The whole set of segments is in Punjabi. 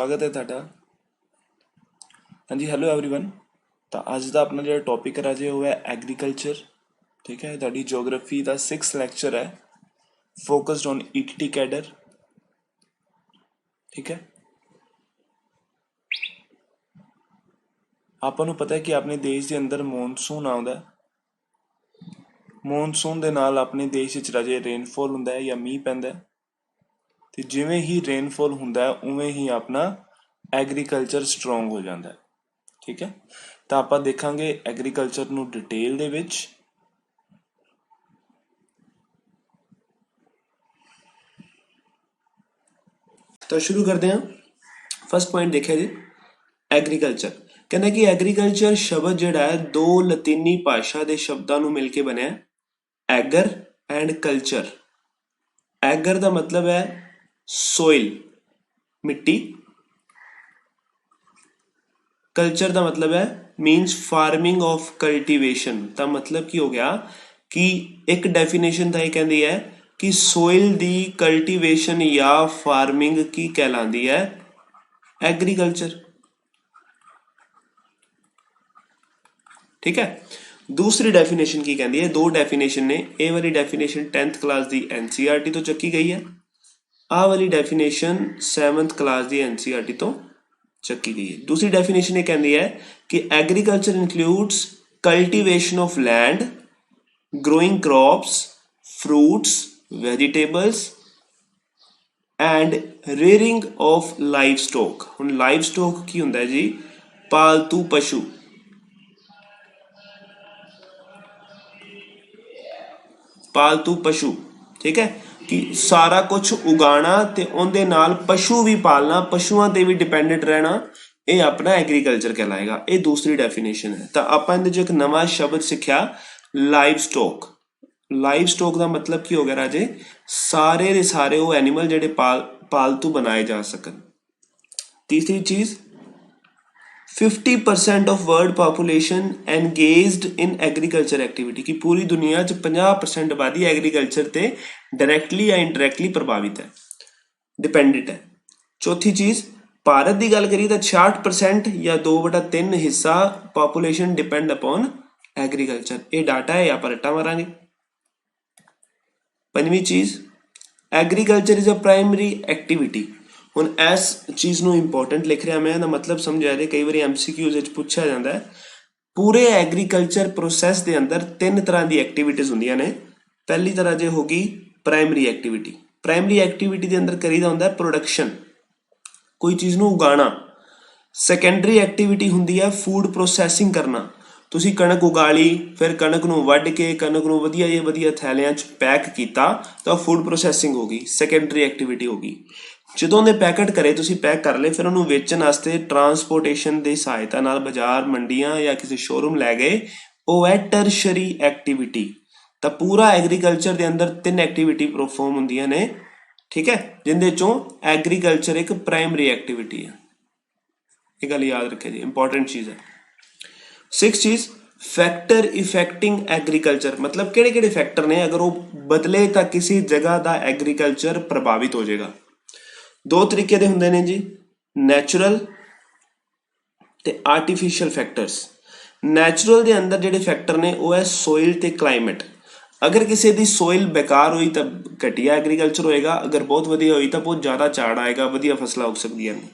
स्वागत है ਤੁਹਾਡਾ। ਹਾਂਜੀ ਹੈਲੋ एवरीवन। ਤਾਂ ਅੱਜ ਦਾ ਆਪਣਾ ਜਿਹੜਾ ਟੌਪਿਕ ਹੈ ਰਾਜੇ ਉਹ ਹੈ ਐਗਰੀਕਲਚਰ। ਠੀਕ ਹੈ, ਤੁਹਾਡੀ ਜੀਓਗ੍ਰਾਫੀ ਦਾ 6th ਲੈਕਚਰ ਹੈ, ਫੋਕਸਡ ਔਨ ਈਕਟੀ ਕੈਡਰ। ਠੀਕ ਹੈ, ਆਪਾਂ ਨੂੰ ਪਤਾ ਹੈ ਕਿ ਆਪਣੇ ਦੇਸ਼ ਦੇ ਅੰਦਰ ਮੌਨਸੂਨ ਆਉਂਦਾ। ਮੌਨਸੂਨ ਦੇ ਨਾਲ ਆਪਣੇ ਦੇਸ਼ ਵਿੱਚ ਰਾਜੇ ਰੇਨਫੋਲ ਹੁੰਦਾ ਹੈ ਜਾਂ ਮੀਂਹ ਪੈਂਦਾ। ਤੇ ਜਿਵੇਂ ਹੀ ਰੇਨਫੋਲ ਹੁੰਦਾ ਉਵੇਂ ਹੀ ਆਪਣਾ ਐਗਰੀਕਲਚਰ ਸਟਰੋਂਗ ਹੋ ਜਾਂਦਾ। ਠੀਕ ਹੈ, ਤਾਂ ਆਪਾਂ ਦੇਖਾਂਗੇ ਐਗਰੀਕਲਚਰ ਨੂੰ ਡਿਟੇਲ ਦੇ ਵਿੱਚ। ਤਾਂ ਸ਼ੁਰੂ ਕਰਦੇ ਹਾਂ। ਫਸਟ ਪੁਆਇੰਟ ਦੇਖਿਆ ਜੀ, ਐਗਰੀਕਲਚਰ। ਕਹਿੰਦਾ ਕਿ ਐਗਰੀਕਲਚਰ ਸ਼ਬਦ ਜਿਹੜਾ ਹੈ ਦੋ ਲਤੀਨੀ ਭਾਸ਼ਾ ਦੇ ਸ਼ਬਦਾਂ ਨੂੰ ਮਿਲ ਕੇ ਬਣਿਆ, ਐਗਰ ਐਂਡ ਕਲਚਰ। ਐਗਰ ਦਾ ਮਤਲਬ ਹੈ ਸੋਇਲ, ਮਿੱਟੀ। ਕਲਚਰ ਦਾ ਮਤਲਬ ਹੈ ਮੀਨਸ ਫਾਰਮਿੰਗ ਆਫ ਕਲਟੀਵੇਸ਼ਨ। ਤਾਂ ਮਤਲਬ ਕੀ ਹੋ ਗਿਆ ਕਿ ਇੱਕ ਡੈਫੀਨੇਸ਼ਨ ਤਾਂ ਇਹ ਕਹਿੰਦੀ ਹੈ ਕਿ ਸੋਇਲ ਦੀ ਕਲਟੀਵੇਸ਼ਨ ਜਾਂ ਫਾਰਮਿੰਗ ਕੀ ਕਹਿਲਾਉਂਦੀ ਹੈ, ਐਗਰੀਕਲਚਰ। ਠੀਕ ਹੈ, ਦੂਸਰੀ ਡੈਫੀਨੇਸ਼ਨ ਕੀ ਕਹਿੰਦੀ ਹੈ, ਦੋ ਡੈਫੀਨੇਸ਼ਨ ਨੇ। ਇਹ ਵਾਲੀ ਡੈਫੀਨੇਸ਼ਨ 10th ਕਲਾਸ ਦੀ NCERT ਤੋਂ ਚੱਕੀ ਗਈ ਹੈ, ਆਹ ਵਾਲੀ ਡੈਫੀਨੇਸ਼ਨ 7th ਕਲਾਸ ਦੀ NCERT ਤੋਂ ਚੱਕੀ ਗਈ ਹੈ। ਦੂਸਰੀ ਡੈਫੀਨੇਸ਼ਨ ਇਹ ਕਹਿੰਦੀ ਹੈ ਕਿ agriculture includes cultivation of land, growing crops, fruits, vegetables and rearing of livestock। ਹੁਣ livestock ਕੀ ਹੁੰਦਾ ਜੀ, ਪਾਲਤੂ ਪਸ਼ੂ। ਪਾਲਤੂ ਪਸ਼ੂ, ਠੀਕ ਹੈ, ਕਿ ਸਾਰਾ ਕੁਝ ਉਗਾਉਣਾ ਤੇ ਉਹਦੇ ਨਾਲ ਪਸ਼ੂ ਵੀ ਪਾਲਣਾ, ਪਸ਼ੂਆਂ ਤੇ ਵੀ ਡਿਪੈਂਡੈਂਟ ਰਹਿਣਾ, ਇਹ ਆਪਣਾ ਐਗਰੀਕਲਚਰ ਕਹਿਲਾਏਗਾ। ਇਹ ਦੂਸਰੀ ਡੈਫੀਨੇਸ਼ਨ ਹੈ। ਤਾਂ ਆਪਾਂ ਇਹਦੇ 'ਚ ਇੱਕ ਨਵਾਂ ਸ਼ਬਦ ਸਿੱਖਿਆ, ਲਾਈਵ ਸਟੋਕ। ਲਾਈਵ ਸਟੋਕ ਦਾ ਮਤਲਬ ਕੀ ਹੋ ਗਿਆ ਰਾਜੇ, ਸਾਰੇ ਦੇ ਸਾਰੇ ਉਹ ਐਨੀਮਲ ਜਿਹੜੇ ਪਾਲਤੂ ਬਣਾਏ ਜਾ ਸਕਣ। ਤੀਸਰੀ ਚੀਜ਼, 50% of world population engaged in agriculture activity, ਕਿ ਪੂਰੀ ਦੁਨੀਆ 'ਚ 50% ਆਬਾਦੀ ਐਗਰੀਕਲਚਰ ਤੇ ਡਾਇਰੈਕਟਲੀ ਜਾਂ ਇਨਡਾਇਰੈਕਟਲੀ ਪ੍ਰਭਾਵਿਤ ਹੈ, ਡਿਪੈਂਡੈਂਟ ਹੈ। ਚੌਥੀ ਚੀਜ਼, ਭਾਰਤ ਦੀ ਗੱਲ ਕਰੀਏ ਤਾਂ 66% ਜਾਂ 2/3 ਹਿੱਸਾ ਪਾਪੂਲੇਸ਼ਨ ਡਿਪੈਂਡ ਅਪੋਨ ਐਗਰੀਕਲਚਰ। ਇਹ ਡਾਟਾ ਹੈ, ਆਪਾਂ ਰੱਟਾ ਮਾਰਾਂਗੇ। ਪੰਜਵੀਂ ਚੀਜ਼, agriculture is a primary activity. ਹੁਣ ਇਸ ਚੀਜ਼ ਨੂੰ ਇੰਪੋਰਟੈਂਟ ਲਿਖ ਰਿਹਾ ਮੈਂ, ਇਹਦਾ ਮਤਲਬ ਸਮਝਿਆ ਜੇ, ਕਈ ਵਾਰੀ MCQs ਵਿੱਚ ਪੁੱਛਿਆ ਜਾਂਦਾ ਹੈ। ਪੂਰੇ ਐਗਰੀਕਲਚਰ ਪ੍ਰੋਸੈਸ ਦੇ ਅੰਦਰ 3 ਤਰ੍ਹਾਂ ਦੀ ਐਕਟੀਵਿਟੀਜ਼ ਹੁੰਦੀਆਂ ਨੇ। ਪਹਿਲੀ ਤਰ੍ਹਾਂ ਜੇ ਹੋ ਗਈ ਪ੍ਰਾਇਮਰੀ ਐਕਟੀਵਿਟੀ। ਪ੍ਰਾਇਮਰੀ ਐਕਟੀਵਿਟੀ ਦੇ ਅੰਦਰ ਕਰੀਦਾ ਹੁੰਦਾ ਪ੍ਰੋਡਕਸ਼ਨ, ਕੋਈ ਚੀਜ਼ ਨੂੰ ਉਗਾਉਣਾ। ਸੈਕੰਡਰੀ ਐਕਟੀਵਿਟੀ ਹੁੰਦੀ ਹੈ ਫੂਡ ਪ੍ਰੋਸੈਸਿੰਗ ਕਰਨਾ। ਤੁਸੀਂ ਕਣਕ ਉਗਾ ਲਈ, ਫਿਰ ਕਣਕ ਨੂੰ ਵੱਢ ਕੇ ਕਣਕ ਨੂੰ ਵਧੀਆ ਜਿਹੇ ਵਧੀਆ ਥੈਲਿਆਂ 'ਚ ਪੈਕ ਕੀਤਾ ਤਾਂ ਫੂਡ ਪ੍ਰੋਸੈਸਿੰਗ ਹੋ ਗਈ, ਸੈਕੰਡਰੀ ਐਕਟੀਵਿਟੀ ਹੋ ਗਈ। ਜਦੋਂ ਦੇ ਪੈਕਟ ਕਰੇ ਤੁਸੀਂ ਪੈਕ ਕਰ ਲਏ, ਫਿਰ ਉਹਨੂੰ ਵੇਚਣ ਵਾਸਤੇ ਟਰਾਂਸਪੋਰਟੇਸ਼ਨ ਦੀ ਸਹਾਇਤਾ ਨਾਲ ਬਾਜ਼ਾਰ, ਮੰਡੀਆਂ ਜਾਂ ਕਿਸੇ ਸ਼ੋਰੂਮ ਲੈ ਗਏ, ਉਹ ਹੈ ਟਰਸ਼ਰੀ ਐਕਟੀਵਿਟੀ। ਤਾਂ ਪੂਰਾ ਐਗਰੀਕਲਚਰ ਦੇ ਅੰਦਰ 3 ਐਕਟੀਵਿਟੀ ਪਰਫੋਰਮ ਹੁੰਦੀਆਂ ਨੇ, ਠੀਕ ਹੈ, ਜਿਹਦੇ ਚੋਂ ਐਗਰੀਕਲਚਰ ਇੱਕ ਪ੍ਰਾਇਮਰੀ ਐਕਟੀਵਿਟੀ ਹੈ। ਇਹ ਗੱਲ ਯਾਦ ਰੱਖਿਆ ਜੀ, ਇੰਪੋਰਟੈਂਟ ਚੀਜ਼ ਹੈ। 6th ਚੀਜ਼, ਫੈਕਟਰ ਇਫੈਕਟਿੰਗ ਐਗਰੀਕਲਚਰ। ਮਤਲਬ ਕਿਹੜੇ ਕਿਹੜੇ ਫੈਕਟਰ ਨੇ, ਅਗਰ ਉਹ ਬਦਲੇ ਤਾਂ ਕਿਸੇ ਜਗ੍ਹਾ ਦਾ ਐਗਰੀਕਲਚਰ ਪ੍ਰਭਾਵਿਤ ਹੋ ਜਾਏਗਾ। ਦੋ ਤਰੀਕੇ ਦੇ ਹੁੰਦੇ ਨੇ ਜੀ, ਨੈਚੁਰਲ ਤੇ ਆਰਟੀਫਿਸ਼ੀਅਲ ਫੈਕਟਰਸ। ਨੈਚੁਰਲ ਦੇ ਅੰਦਰ ਜਿਹੜੇ ਫੈਕਟਰ ਨੇ ਉਹ ਹੈ ਸੋਇਲ ਤੇ ਕਲਾਈਮੇਟ। ਅਗਰ ਕਿਸੇ ਦੀ ਸੋਇਲ ਬੇਕਾਰ ਹੋਈ ਤਾਂ ਘਟੀਆ ਐਗਰੀਕਲਚਰ ਹੋਏਗਾ, ਅਗਰ ਬਹੁਤ ਵਧੀਆ ਹੋਈ ਤਾਂ ਬਹੁਤ ਜ਼ਿਆਦਾ ਝਾੜ ਆਏਗਾ, ਵਧੀਆ ਫਸਲਾਂ ਉੱਗ ਸਕਦੀਆਂ ਨੇ।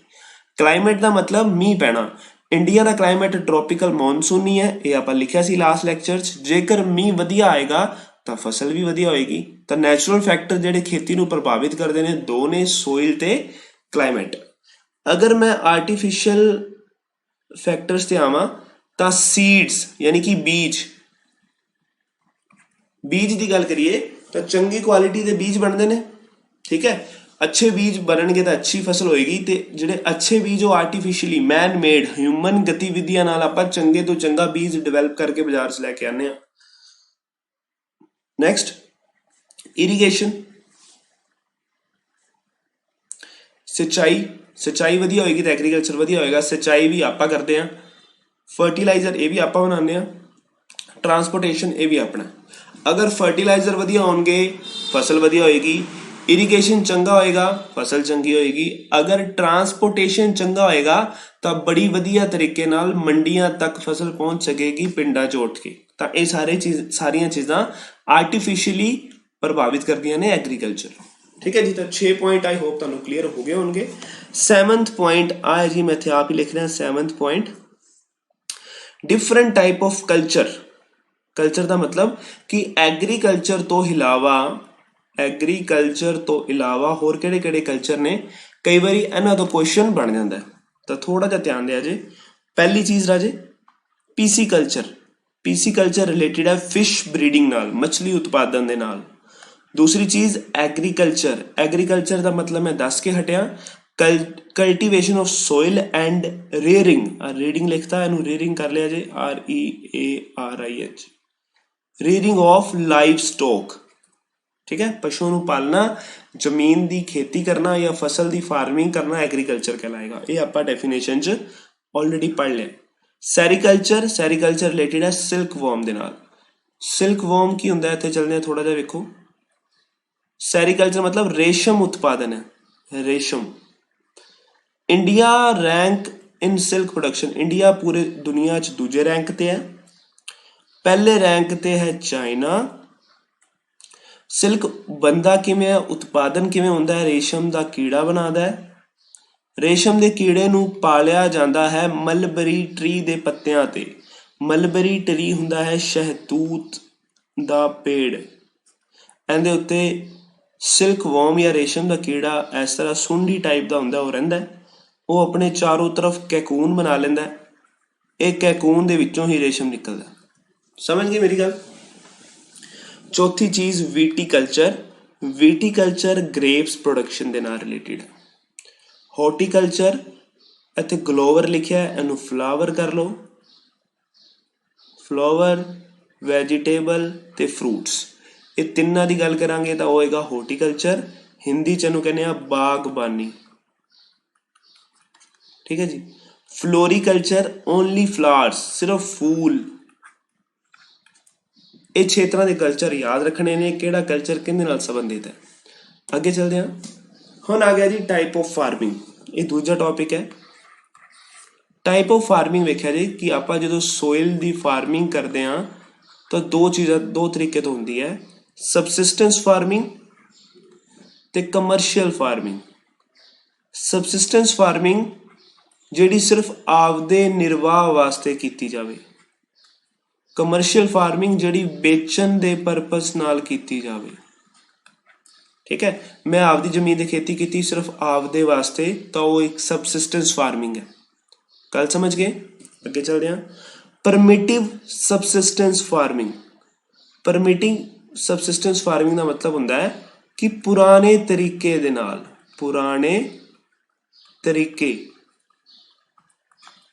ਕਲਾਈਮੇਟ ਦਾ ਮਤਲਬ ਮੀਂਹ ਪੈਣਾ। ਇੰਡੀਆ ਦਾ ਕਲਾਈਮੇਟ ਟ੍ਰੋਪੀਕਲ ਮੌਨਸੂਨੀ ਹੈ, ਇਹ ਆਪਾਂ ਲਿਖਿਆ ਸੀ ਲਾਸਟ ਲੈਕਚਰ 'ਚ। ਜੇਕਰ ਮੀਂਹ ਵਧੀਆ ਆਏਗਾ ਤਾਂ ਫਸਲ ਵੀ ਵਧੀਆ ਹੋਏਗੀ। ਤਾਂ ਨੈਚੁਰਲ ਫੈਕਟਰ ਜਿਹੜੇ ਖੇਤੀ ਨੂੰ ਪ੍ਰਭਾਵਿਤ ਕਰਦੇ ਨੇ, ਦੋ ਨੇ, ਸੋਇਲ ਤੇ ਕਲਾਈਮੇਟ। ਅਗਰ ਮੈਂ ਆਰਟੀਫਿਸ਼ੀਅਲ ਫੈਕਟਰਸ ਤੇ ਆਵਾਂ ਤਾਂ ਸੀਡਸ ਯਾਨੀ ਕਿ ਬੀਜ। ਬੀਜ ਦੀ ਗੱਲ ਕਰੀਏ ਤਾਂ ਚੰਗੀ ਕੁਆਲਿਟੀ ਦੇ ਬੀਜ ਬਣਦੇ ਨੇ, ਠੀਕ ਹੈ। ਅੱਛੇ ਬੀਜ ਬਣਨਗੇ ਤਾਂ ਅੱਛੀ ਫਸਲ ਹੋਏਗੀ। ਤੇ ਜਿਹੜੇ ਅੱਛੇ ਬੀਜ ਉਹ ਆਰਟੀਫਿਸ਼ੀਅਲੀ ਮੈਨ ਮੇਡ, ਹਿਊਮਨ ਗਤੀਵਿਧੀਆਂ ਨਾਲ ਆਪਾਂ ਚੰਗੇ ਤੋਂ ਚੰਗਾ ਬੀਜ ਡਿਵੈਲਪ ਕਰਕੇ ਬਾਜ਼ਾਰ 'ਚ ਲੈ ਕੇ ਆਉਂਦੇ ਹਾਂ। ਨੈਕਸਟ, ਇਰੀਗੇਸ਼ਨ, ਸਿੰਚਾਈ। ਸਿੰਚਾਈ ਵਧੀਆ ਹੋਏਗੀ ਤਾਂ ਐਗਰੀਕਲਚਰ ਵਧੀਆ ਹੋਏਗਾ। ਸਿੰਚਾਈ ਵੀ ਆਪਾਂ ਕਰਦੇ ਹਾਂ। ਫਰਟੀਲਾਈਜ਼ਰ ਇਹ ਵੀ ਆਪਾਂ ਬਣਾਉਂਦੇ ਹਾਂ। ਟਰਾਂਸਪੋਰਟੇਸ਼ਨ ਇਹ ਵੀ ਆਪਣਾ। ਅਗਰ ਫਰਟੀਲਾਈਜ਼ਰ ਵਧੀਆ ਹੋਣਗੇ ਫਸਲ ਵਧੀਆ ਹੋਏਗੀ, इरीगेशन चंगा होएगा फसल चंगी होएगी, अगर ट्रांसपोर्टेशन चंगा होएगा तो बड़ी वधिया तरीके नाल मंडियां तक फसल पहुंच सकेगी पिंडां च उठ के। तो ये सारियां चीज़ां आर्टिफिशियली प्रभावित करदियां ने एग्रीकल्चर। ठीक है जी, तो 6 पॉइंट आई होप तुहानू क्लीयर हो गए होंगे। 7th पॉइंट आए जी, मैं इत्थे आप ही लिख रहा 7th point, different type of culture. Culture का मतलब कि एग्रीकल्चर तो इलावा होर किहड़े कल्चर ने, कई बार इन्हां तो क्वेश्चन बन जाता है, तो थोड़ा जिहा ध्यान दिया जे। पहली चीज़ राजे पीसी कल्चर रिलेटेड है फिश ब्रीडिंग नाल, मछली उत्पादन दे नाल। दूसरी चीज़ एग्रीकल्चर का मतलब मैं दस के Hatia, cultivation of soil and rearing लिखता है, रेयरिंग कर लिया जे, REARIH, rearing of live stock. ठीक है, पशुओं को पालना, जमीन की खेती करना या फसल की फार्मिंग करना एग्रीकल्चर कहलाएगा। ये आप डेफिनेशन च ऑलरेडी पढ़ लिया। सैरीकल्चर रिलेटेड है सिल्क वॉर्म के नाल। सिल्क वॉर्म की होंगे, इतने चलते हैं थोड़ा जा वेखो। सैरीकल्चर मतलब रेशम उत्पादन है, रेशम। India rank in silk production, India पूरे दुनिया च दूजे रैंक ते है, पहले रैंक ते है चाइना। सिल्क बनता किवें है, उत्पादन किवें होंदा है, रेशम का कीड़ा बनाता है, रेशम के कीड़े नूं पालिया जाता है मलबरी ट्री के पत्तियां ते। मलबरी ट्री हुंदा है शहतूत का पेड़, इहदे उत्ते सिल्क वॉर्म या रेशम का कीड़ा इस तरह सुंडी टाइप का हुंदा, वो रहिंदा है, वो अपने चारों तरफ कैकून बना लेंदा है, एक कैकून दे विचों ही रेशम निकलदा। समझ गए मेरी गल। चौथी चीज़ विटीकल्चर ग्रेप्स प्रोडक्शन के नाल रिलेटेड। हॉर्टिकल्चर इत्थे ग्लोवर लिखिया है, इनू फ्लावर कर लो, फ्लावर, वैजीटेबल ते फ्रूट्स, ये तिन्नां दी गल करांगे तो होएगा हॉर्टिकल्चर। हिंदी च इनू कहने आ बागबानी। ठीक है जी। फ्लोरीकल्चर ओनली फ्लावर्स, सिर्फ फूल। ये 6 तरह के कल्चर याद रखने ने, किहड़ा कल्चर किहदे नाल संबंधित है। अगे चलते हैं, हुण आ गया जी टाइप ऑफ फार्मिंग, ये दूजा टॉपिक है। टाइप ऑफ फार्मिंग वेख्या जी कि आप जो सोइल की फार्मिंग करते हैं तो दो तरीके तो होंगी है, सबसिस्टेंस फार्मिंग ते कमर्शियल फार्मिंग। सबसिस्टेंस फार्मिंग जिहड़ी सिर्फ आपदे निर्वाह वास्ते की जाए, कमर्शियल फार्मिंग जिहड़ी बेचण दे परपस नाल की जाए। ठीक है, मैं आपदी जमीन की खेती की सिर्फ आपदे वास्ते, तो वो एक सबसिस्टेंस फार्मिंग है। गल समझ गए। अगे चलते हैं, primitive subsistence farming. Primitive subsistence farming का मतलब होंदा है कि पुराने तरीके दे नाल, पुराने तरीके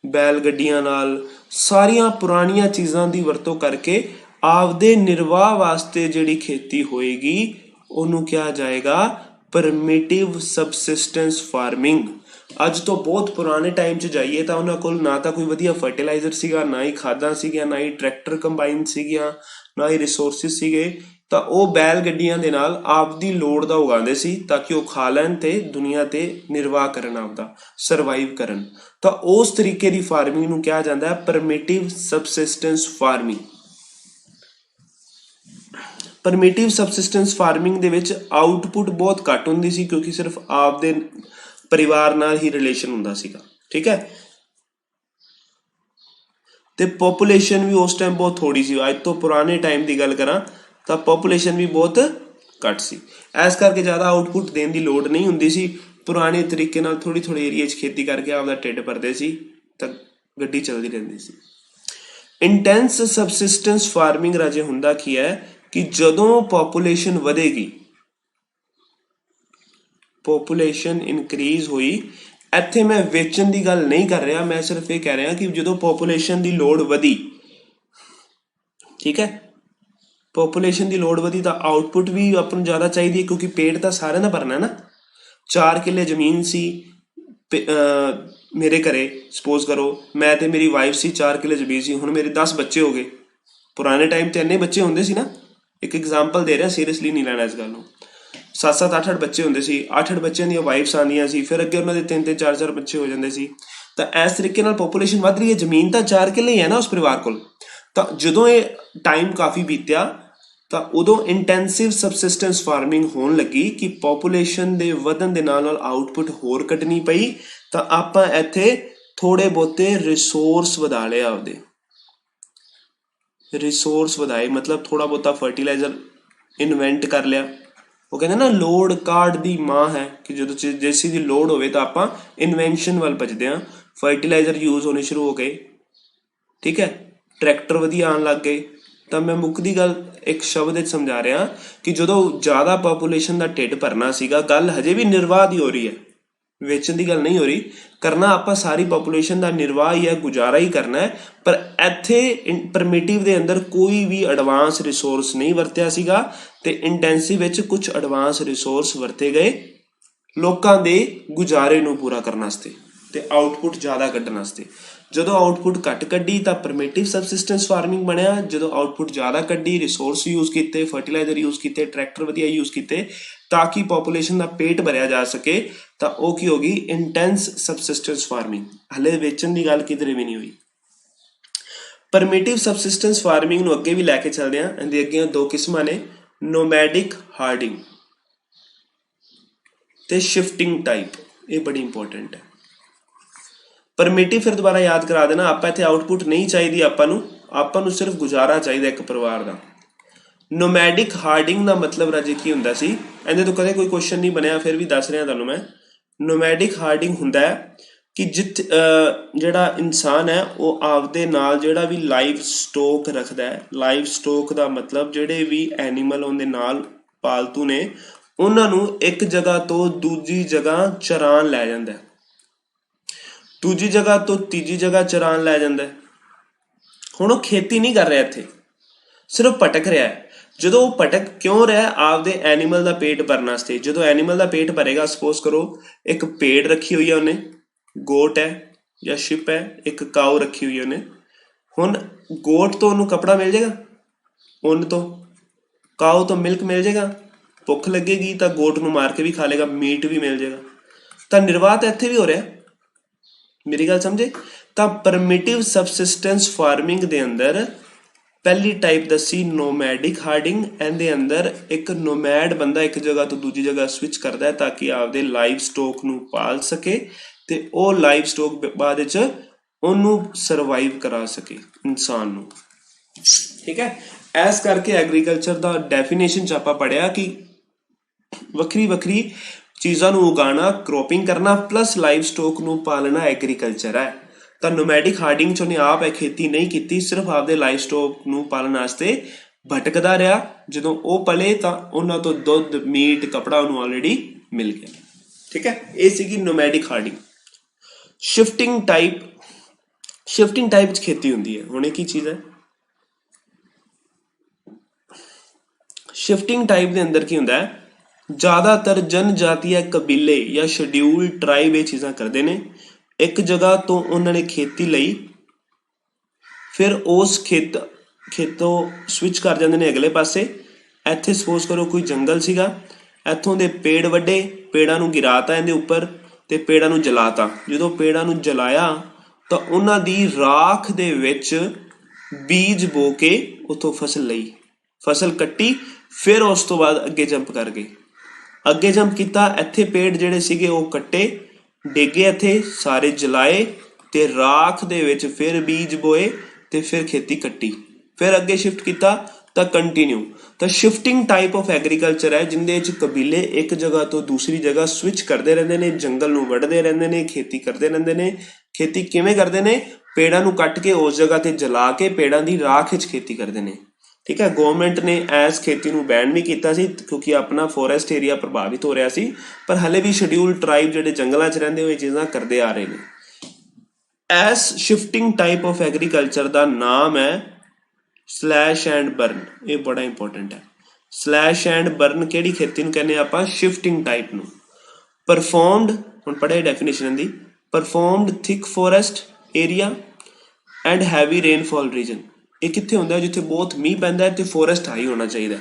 बैल गड्डियां नाल, सारियां पुरानियां चीज़ां की वरतों करके आपदे निर्वाह वास्ते जिहड़ी खेती होएगी उन्होंने क्या जाएगा, परमिटिव सबसिस्टेंस फार्मिंग। अज तो बहुत पुराने टाइम च जाइए तो उन्होंने कोल ना तो कोई वधिया फर्टिलाइजर सीगा, ना ही खादां सीगियां, ना ही ट्रैक्टर कंबाइन सीगियां, ना ही रिसोर्सिस सीगे, तो वो बैल गड्डियां दे नाल आपदी लोड़ दा उगांदे सी ताकि वो खा लैन ते दुनिया ते निर्वाह करन, आपदा सरवाइव करन। तो उस तरीके की फार्मिंग नूं कहा जाता है primitive subsistence farming. Primitive subsistence farming दे विच आउटपुट बहुत घट हुंदी सी क्योंकि सिर्फ आपदे परिवार नाल ही रिलेशन हुंदा सीगा। ठीक है, ते पॉपुलेशन भी उस टाइम बहुत थोड़ी सी, अज तो पुराने टाइम की गल करा तो पॉपुलेशन भी बहुत घट सी, इस करके ज़्यादा आउटपुट देने की लोड़ नहीं हुंदी सी। पुराने तरीके नाल थोड़ी थोड़ी एरिया खेती करके आपदा ढिड भरदे सी तो गड्डी चलती रहती सी। इंटेंस सबसिस्टेंस फार्मिंग राजे हुंदा की है कि जदों पॉपुलेशन वधेगी, पॉपुलेशन इनक्रीज हुई, इत्थे मैं वेचन की गल नहीं कर रहा, मैं सिर्फ ये कह रहा कि जो पॉपुलेशन की लोड़ वधी, ठीक है, पॉपुलेशन की लोड़ वधी तो आउटपुट भी अपन ज़्यादा चाहिए क्योंकि पेट तो सारे का भरना है ना। 4 किले जमीन सी मेरे घरे, सपोज करो मैं ते मेरी वाइफ सी, 4 किले जमीन सी, हुण मेरे 10 बच्चे हो गए। पुराने टाइम तो इन्ने बच्चे होंगे सी ना, एक एग्जाम्पल दे रहा, सीरियसली नहीं लेना इस गल नूं। 7-7 8-8 ਬੱਚੇ ਹੁੰਦੇ ਸੀ, 8-8 ਬੱਚਿਆਂ ਦੀਆਂ ਵਾਈਫਸ ਆਉਂਦੀਆਂ ਸੀ, ਫਿਰ ਅੱਗੇ ਉਹਨਾਂ ਦੇ 3-3 4-4 ਬੱਚੇ ਹੋ ਜਾਂਦੇ ਸੀ। ਤਾਂ ਇਸ ਤਰੀਕੇ ਨਾਲ ਪੋਪੂਲੇਸ਼ਨ ਵੱਧ ਰਹੀ ਹੈ। ਜ਼ਮੀਨ ਤਾਂ 4 ਕਿੱਲੇ ਹੀ ਹੈ ਨਾ ਉਸ ਪਰਿਵਾਰ ਕੋਲ। ਤਾਂ ਜਦੋਂ ਇਹ ਟਾਈਮ ਕਾਫੀ ਬੀਤਿਆ ਤਾਂ ਉਦੋਂ ਇੰਟੈਂਸਿਵ ਸਬਸਿਸਟੈਂਸ ਫਾਰਮਿੰਗ ਹੋਣ ਲੱਗੀ ਕਿ ਪੋਪੂਲੇਸ਼ਨ ਦੇ ਵਧਣ ਦੇ ਨਾਲ ਆਊਟਪੁੱਟ ਹੋਰ ਕੱਢਣੀ ਪਈ। ਤਾਂ ਆਪਾਂ ਇੱਥੇ ਥੋੜੇ ਬਹੁਤੇ ਰਿਸੋਰਸ ਵਧਾ ਲਏ, ਆਪਦੇ ਰਿਸੋਰਸ ਵਧਾਏ, ਮਤਲਬ ਥੋੜਾ ਬਹੁਤਾ ਫਰਟੀਲਾਈਜ਼ਰ ਇਨਵੈਂਟ ਕਰ ਲਿਆ। ਉਹ ਕਹਿੰਦੇ ਨਾ ਲੋੜ ਕਾਢ ਦੀ ਮਾਂ ਹੈ, ਕਿ ਜਦੋਂ ਜਿਸ ਚੀਜ਼ ਦੀ ਲੋੜ ਹੋਵੇ ਤਾਂ ਆਪਾਂ ਇਨਵੈਂਸ਼ਨ ਵੱਲ ਭੱਜਦੇ ਹਾਂ। ਫਰਟੀਲਾਈਜ਼ਰ ਯੂਜ਼ ਹੋਣੇ ਸ਼ੁਰੂ ਹੋ ਗਏ, ਠੀਕ ਹੈ, ਟਰੈਕਟਰ ਵਧੀਆ ਆਉਣ ਲੱਗ ਗਏ। ਤਾਂ ਮੈਂ ਮੁੱਕਦੀ ਗੱਲ ਇੱਕ ਸ਼ਬਦ ਵਿੱਚ ਸਮਝਾ ਰਿਹਾ ਕਿ ਜਦੋਂ ਜ਼ਿਆਦਾ ਪਾਪੂਲੇਸ਼ਨ ਦਾ ਢਿੱਡ ਭਰਨਾ ਸੀਗਾ, ਗੱਲ ਹਜੇ ਵੀ ਨਿਰਵਾਹ ਦੀ ਹੋ ਰਹੀ ਹੈ, ਵੇਚਣ ਦੀ ਗੱਲ ਨਹੀਂ ਹੋ ਰਹੀ। ਕਰਨਾ ਆਪਾਂ ਸਾਰੀ ਪਾਪੂਲੇਸ਼ਨ ਦਾ ਨਿਰਵਾਹ ਹੀ ਹੈ, ਗੁਜ਼ਾਰਾ ਹੀ ਕਰਨਾ ਹੈ। ਪਰ ਇੱਥੇ ਪ੍ਰਿਮਿਟਿਵ ਦੇ ਅੰਦਰ ਕੋਈ ਵੀ ਐਡਵਾਂਸ ਰਿਸੋਰਸ ਨਹੀਂ ਵਰਤਿਆ ਸੀਗਾ, ਤੇ ਇੰਟੈਂਸਿਵ ਵਿੱਚ ਕੁਝ ਐਡਵਾਂਸ ਰਿਸੋਰਸ ਵਰਤੇ ਗਏ ਲੋਕਾਂ ਦੇ ਗੁਜ਼ਾਰੇ ਨੂੰ ਪੂਰਾ ਕਰਨ ਵਾਸਤੇ ਤੇ ਆਊਟਪੁੱਟ ਜ਼ਿਆਦਾ ਕੱਢਣ ਵਾਸਤੇ। ਜਦੋਂ ਆਊਟਪੁੱਟ ਘੱਟ ਕੱਢੀ ਤਾਂ ਪ੍ਰਿਮਿਟਿਵ ਸਬਸਿਸਟੈਂਸ ਫਾਰਮਿੰਗ ਬਣਿਆ। ਜਦੋਂ ਆਊਟਪੁੱਟ ਜ਼ਿਆਦਾ ਕੱਢੀ, ਰਿਸੋਰਸ ਯੂਜ਼ ਕੀਤੇ, ਫਰਟੀਲਾਈਜ਼ਰ ਯੂਜ਼ ਕੀਤੇ, ਟਰੈਕਟਰ ਵਧੀਆ ਯੂਜ਼ ਕੀਤੇ ਤਾਂ ਕਿ ਪੋਪੂਲੇਸ਼ਨ ਦਾ ਪੇਟ ਭਰਿਆ ਜਾ ਸਕੇ, ਤਾਂ ਉਹ ਕੀ ਹੋ ਗਈ? Intense subsistence farming. ਹਲੇ ਵੇਚਣ ਦੀ ਗੱਲ ਕਿਧਰੇ ਵੀ ਨਹੀਂ ਹੋਈ। ਪਰਮਿਟਿਵ ਸਬਸਿਸਟੈਂਸ ਫਾਰਮਿੰਗ ਨੂੰ ਅੱਗੇ ਵੀ ਲੈ ਕੇ ਚੱਲਦੇ ਹਾਂ। ਇਹਦੇ ਅੱਗੇ ਦੋ ਕਿਸਮਾਂ ਨੇ, ਨੋਮੈਡਿਕ ਹਾਰਡਿੰਗ ਤੇ ਸ਼ਿਫਟਿੰਗ ਟਾਈਪ। ਇਹ ਬੜੀ ਇੰਪੋਰਟੈਂਟ ਹੈ। ਪਰਮਿਟਿਵ ਫਿਰ ਦੁਬਾਰਾ ਯਾਦ ਕਰਾ ਦੇਣਾ, ਆਪਾਂ ਇੱਥੇ ਆਊਟਪੁੱਟ ਨਹੀਂ ਚਾਹੀਦੀ, ਆਪਾਂ ਨੂੰ ਸਿਰਫ ਗੁਜ਼ਾਰਾ ਚਾਹੀਦਾ ਇੱਕ ਪਰਿਵਾਰ ਦਾ। ਨੋਮੈਡਿਕ ਹਾਰਡਿੰਗ ਦਾ ਮਤਲਬ ਰਾਜੇ ਕੀ ਹੁੰਦਾ ਸੀ? ਇਹਦੇ ਤੋਂ ਕਦੇ ਕੋਈ ਕੁਐਸਚਨ ਨਹੀਂ ਬਣਿਆ, ਫਿਰ ਵੀ ਦੱਸ ਰਿਹਾ ਤੁਹਾਨੂੰ ਮੈਂ। ਨੋਮੈਡਿਕ ਹਾਰਡਿੰਗ ਹੁੰਦਾ ਹੈ ਕਿ ਜਿਹੜਾ ਇਨਸਾਨ ਹੈ ਉਹ ਆਪਦੇ ਨਾਲ ਜਿਹੜਾ ਵੀ ਲਾਈਵ ਸਟੋਕ ਰੱਖਦਾ ਹੈ। ਲਾਈਵ ਸਟੋਕ ਦਾ ਮਤਲਬ ਜਿਹੜੇ ਵੀ ਐਨੀਮਲ ਉਹਦੇ ਨਾਲ ਪਾਲਤੂ ਨੇ, ਉਹਨਾਂ ਨੂੰ ਇੱਕ ਜਗ੍ਹਾ ਤੋਂ ਦੂਜੀ ਜਗ੍ਹਾ ਚਰਾਉਣ ਲੈ ਜਾਂਦਾ, ਦੂਜੀ ਜਗ੍ਹਾ ਤੋਂ ਤੀਜੀ ਜਗ੍ਹਾ ਚਰਾਉਣ ਲੈ ਜਾਂਦਾ। ਹੁਣ ਉਹ ਖੇਤੀ ਨਹੀਂ ਕਰ ਰਿਹਾ, ਇੱਥੇ ਸਿਰਫ ਭਟਕ ਰਿਹਾ ਹੈ। ਜਦੋਂ ਉਹ ਭਟਕ ਕਿਉਂ ਰਿਹਾ? ਆਪਦੇ ਐਨੀਮਲ ਦਾ ਪੇਟ ਭਰਨ ਵਾਸਤੇ। ਜਦੋਂ ਐਨੀਮਲ ਦਾ ਪੇਟ ਭਰੇਗਾ, ਸਪੋਜ਼ ਕਰੋ ਇੱਕ ਭੇਡ ਰੱਖੀ ਹੋਈ ਹੈ ਉਹਨੇ, ਗੋਟ ਹੈ ਜਾਂ ਸ਼ਿਪ ਹੈ, ਇੱਕ ਕਾਊ ਰੱਖੀ ਹੋਈ ਉਹਨੇ। ਹੁਣ ਗੋਟ ਤੋਂ ਉਹਨੂੰ ਕੱਪੜਾ ਮਿਲ ਜਾਏਗਾ, ਉੱਨ ਤੋਂ, ਕਾਊ ਤੋਂ ਮਿਲਕ ਮਿਲ ਜਾਏਗਾ। ਭੁੱਖ ਲੱਗੇਗੀ ਤਾਂ ਗੋਟ ਨੂੰ ਮਾਰ ਕੇ ਵੀ ਖਾ ਲੇਗਾ, ਮੀਟ ਵੀ ਮਿਲ ਜਾਏਗਾ। ਤਾਂ ਨਿਰਵਾਹ ਤਾਂ ਇੱਥੇ ਵੀ ਹੋ ਰਿਹਾ, ਮੇਰੀ ਗੱਲ ਸਮਝੇ? ਤਾਂ ਪਰਮਿਟਿਵ ਸਬਸਿਸਟੈਂਸ ਫਾਰਮਿੰਗ ਦੇ ਅੰਦਰ ਪਹਿਲੀ ਟਾਈਪ ਦੱਸੀ ਨੋਮੈਡਿਕ ਹਾਰਡਿੰਗ। ਇਹਦੇ ਅੰਦਰ ਇੱਕ ਨੋਮੈਡ ਬੰਦਾ ਇੱਕ ਜਗ੍ਹਾ ਤੋਂ ਦੂਜੀ ਜਗ੍ਹਾ ਸਵਿਚ ਕਰਦਾ ਹੈ ਤਾਂ ਕਿ ਆਪਦੇ ਲਾਈਵ ਸਟੋਕ ਨੂੰ ਪਾਲ ਸਕੇ ਤੇ ਉਹ ਲਾਈਵ ਸਟੋਕ ਬਾਅਦ ਵਿੱਚ ਉਹਨੂੰ ਸਰਵਾਈਵ ਕਰਾ ਸਕੇ, ਇਨਸਾਨ ਨੂੰ। ਠੀਕ ਹੈ, ਇਸ ਕਰਕੇ ਐਗਰੀਕਲਚਰ ਦਾ ਡੈਫੀਨੇਸ਼ਨ 'ਚ ਆਪਾਂ ਪੜ੍ਹਿਆ ਕਿ ਵੱਖਰੀ ਵੱਖਰੀ ਚੀਜ਼ਾਂ ਨੂੰ ਉਗਾਉਣਾ, ਕ੍ਰੋਪਿੰਗ ਕਰਨਾ ਪਲੱਸ ਲਾਈਵ ਸਟੋਕ ਨੂੰ ਪਾਲਣਾ ਐਗਰੀਕਲਚਰ ਹੈ। ਤਾਂ ਨੋਮੈਡਿਕ ਹਾਰਡਿੰਗ 'ਚ ਉਹਨੇ ਆਪ ਇਹ ਖੇਤੀ ਨਹੀਂ ਕੀਤੀ, ਸਿਰਫ ਆਪਦੇ ਲਾਈਵ ਸਟੋਕ ਨੂੰ ਪਾਲਣ ਵਾਸਤੇ ਭਟਕਦਾ ਰਿਹਾ। ਜਦੋਂ ਉਹ ਪਲੇ ਤਾਂ ਉਹਨਾਂ ਤੋਂ ਦੁੱਧ, ਮੀਟ, ਕੱਪੜਾ ਉਹਨੂੰ ਆਲਰੇਡੀ ਮਿਲ ਗਿਆ। ਠੀਕ ਹੈ, ਇਹ ਸੀਗੀ ਨੋਮੈਡਿਕ ਹਾਰਡਿੰਗ। ਸ਼ਿਫਟਿੰਗ ਟਾਈਪ 'ਚ ਖੇਤੀ ਹੁੰਦੀ ਹੈ। ਹੁਣ ਇਹ ਕੀ ਚੀਜ਼ ਹੈ? ਸ਼ਿਫਟਿੰਗ ਟਾਈਪ ਦੇ ਅੰਦਰ ਕੀ ਹੁੰਦਾ ਹੈ? ਜ਼ਿਆਦਾਤਰ ਜਨਜਾਤੀय ਕਬੀਲੇ ਜਾਂ ਸ਼ਡਿਊਲ ਟਰਾਈਬ ਇਹ ਚੀਜ਼ਾਂ ਕਰਦੇ ਨੇ। ਇੱਕ ਜਗ੍ਹਾ ਤੋਂ ਉਹਨਾਂ ਨੇ ਖੇਤੀ ਲਈ, ਫਿਰ ਉਸ ਖੇਤੋਂ ਸਵਿਚ ਕਰ ਜਾਂਦੇ ਨੇ ਅਗਲੇ ਪਾਸੇ। ਇੱਥੇ ਸਪੋਜ਼ ਕਰੋ ਕੋਈ ਜੰਗਲ ਸੀਗਾ, ਇੱਥੋਂ ਦੇ ਪੇੜ ਵੱਡੇ, ਪੇੜਾਂ ਨੂੰ ਗਿਰਾਤਾ ਇਹਦੇ ਉੱਪਰ ਤੇ ਪੇੜਾਂ ਨੂੰ ਜਲਾਤਾ। ਜਦੋਂ ਪੇੜਾਂ ਨੂੰ ਜਲਾਇਆ ਤਾਂ ਉਹਨਾਂ ਦੀ ਰਾਖ ਦੇ ਵਿੱਚ ਬੀਜ ਬੋ ਕੇ ਉੱਥੋਂ ਫਸਲ ਲਈ, ਫਸਲ ਕੱਟੀ, ਫਿਰ ਉਸ ਤੋਂ ਬਾਅਦ ਅੱਗੇ ਜੰਪ ਕਰ ਗਏ। ਅੱਗੇ ਜੰਪ ਕੀਤਾ, ਇੱਥੇ ਪੇੜ ਜਿਹੜੇ ਸੀਗੇ ਉਹ ਕੱਟੇ, ਡੇਗੇ, ਇੱਥੇ ਸਾਰੇ ਜਲਾਏ ਤੇ ਰਾਖ ਦੇ ਵਿੱਚ ਫਿਰ ਬੀਜ ਬੋਏ ਤੇ ਫਿਰ ਖੇਤੀ ਕੱਟੀ, ਫਿਰ ਅੱਗੇ ਸ਼ਿਫਟ ਕੀਤਾ ਤਾਂ ਕੰਟੀਨਿਊ। ਤਾਂ ਸ਼ਿਫਟਿੰਗ ਟਾਈਪ ਆਫ ਐਗਰੀਕਲਚਰ ਹੈ ਜਿਹਦੇ ਵਿੱਚ ਕਬੀਲੇ ਇੱਕ ਜਗ੍ਹਾ ਤੋਂ ਦੂਸਰੀ ਜਗ੍ਹਾ ਸਵਿਚ ਕਰਦੇ ਰਹਿੰਦੇ ਨੇ, ਜੰਗਲ ਨੂੰ ਵੱਢਦੇ ਰਹਿੰਦੇ ਨੇ, ਖੇਤੀ ਕਰਦੇ ਰਹਿੰਦੇ ਨੇ। ਖੇਤੀ ਕਿਵੇਂ ਕਰਦੇ ਨੇ? ਪੇੜਾਂ ਨੂੰ ਕੱਟ ਕੇ ਉਸ ਜਗ੍ਹਾ ਤੇ ਜਲਾ ਕੇ ਪੇੜਾਂ ਦੀ ਰਾਖ ਵਿੱਚ ਖੇਤੀ ਕਰਦੇ ਨੇ। ਠੀਕ ਹੈ, ਗਵਰਨਮੈਂਟ ਨੇ ਇਸ ਖੇਤੀ ਨੂੰ ਬੈਨ ਵੀ ਕੀਤਾ ਸੀ ਕਿਉਂਕਿ ਆਪਣਾ ਫੋਰੈਸਟ ਏਰੀਆ ਪ੍ਰਭਾਵਿਤ ਹੋ ਰਿਹਾ ਸੀ, ਪਰ ਹਲੇ ਵੀ ਸ਼ਡਿਊਲ ਟਰਾਈਬ ਜਿਹੜੇ ਜੰਗਲਾਂ 'ਚ ਰਹਿੰਦੇ ਹੋਏ ਚੀਜ਼ਾਂ ਕਰਦੇ ਆ ਰਹੇ ਨੇ। ਇਸ ਸ਼ਿਫਟਿੰਗ ਟਾਈਪ ਆਫ ਐਗਰੀਕਲਚਰ ਦਾ ਨਾਮ ਹੈ ਸਲੈਸ਼ ਐਂਡ ਬਰਨ। ਇਹ ਬੜਾ ਇੰਪੋਰਟੈਂਟ ਹੈ। ਸਲੈਸ਼ ਐਂਡ ਬਰਨ ਕਿਹੜੀ ਖੇਤੀ ਨੂੰ ਕਹਿੰਦੇ ਆਪਾਂ? ਸ਼ਿਫਟਿੰਗ ਟਾਈਪ ਨੂੰ। ਪਰਫੋਰਮਡ, ਹੁਣ ਪੜ੍ਹੇ ਡੈਫੀਨੇਸ਼ਨ ਦੀ, performed thick forest area and heavy rainfall region. ਇਹ ਕਿੱਥੇ ਹੁੰਦਾ? ਜਿੱਥੇ ਬਹੁਤ ਮੀਂਹ ਪੈਂਦਾ ਹੈ ਤੇ ਫੋਰੈਸਟ ਹਾਈ ਹੋਣਾ ਚਾਹੀਦਾ।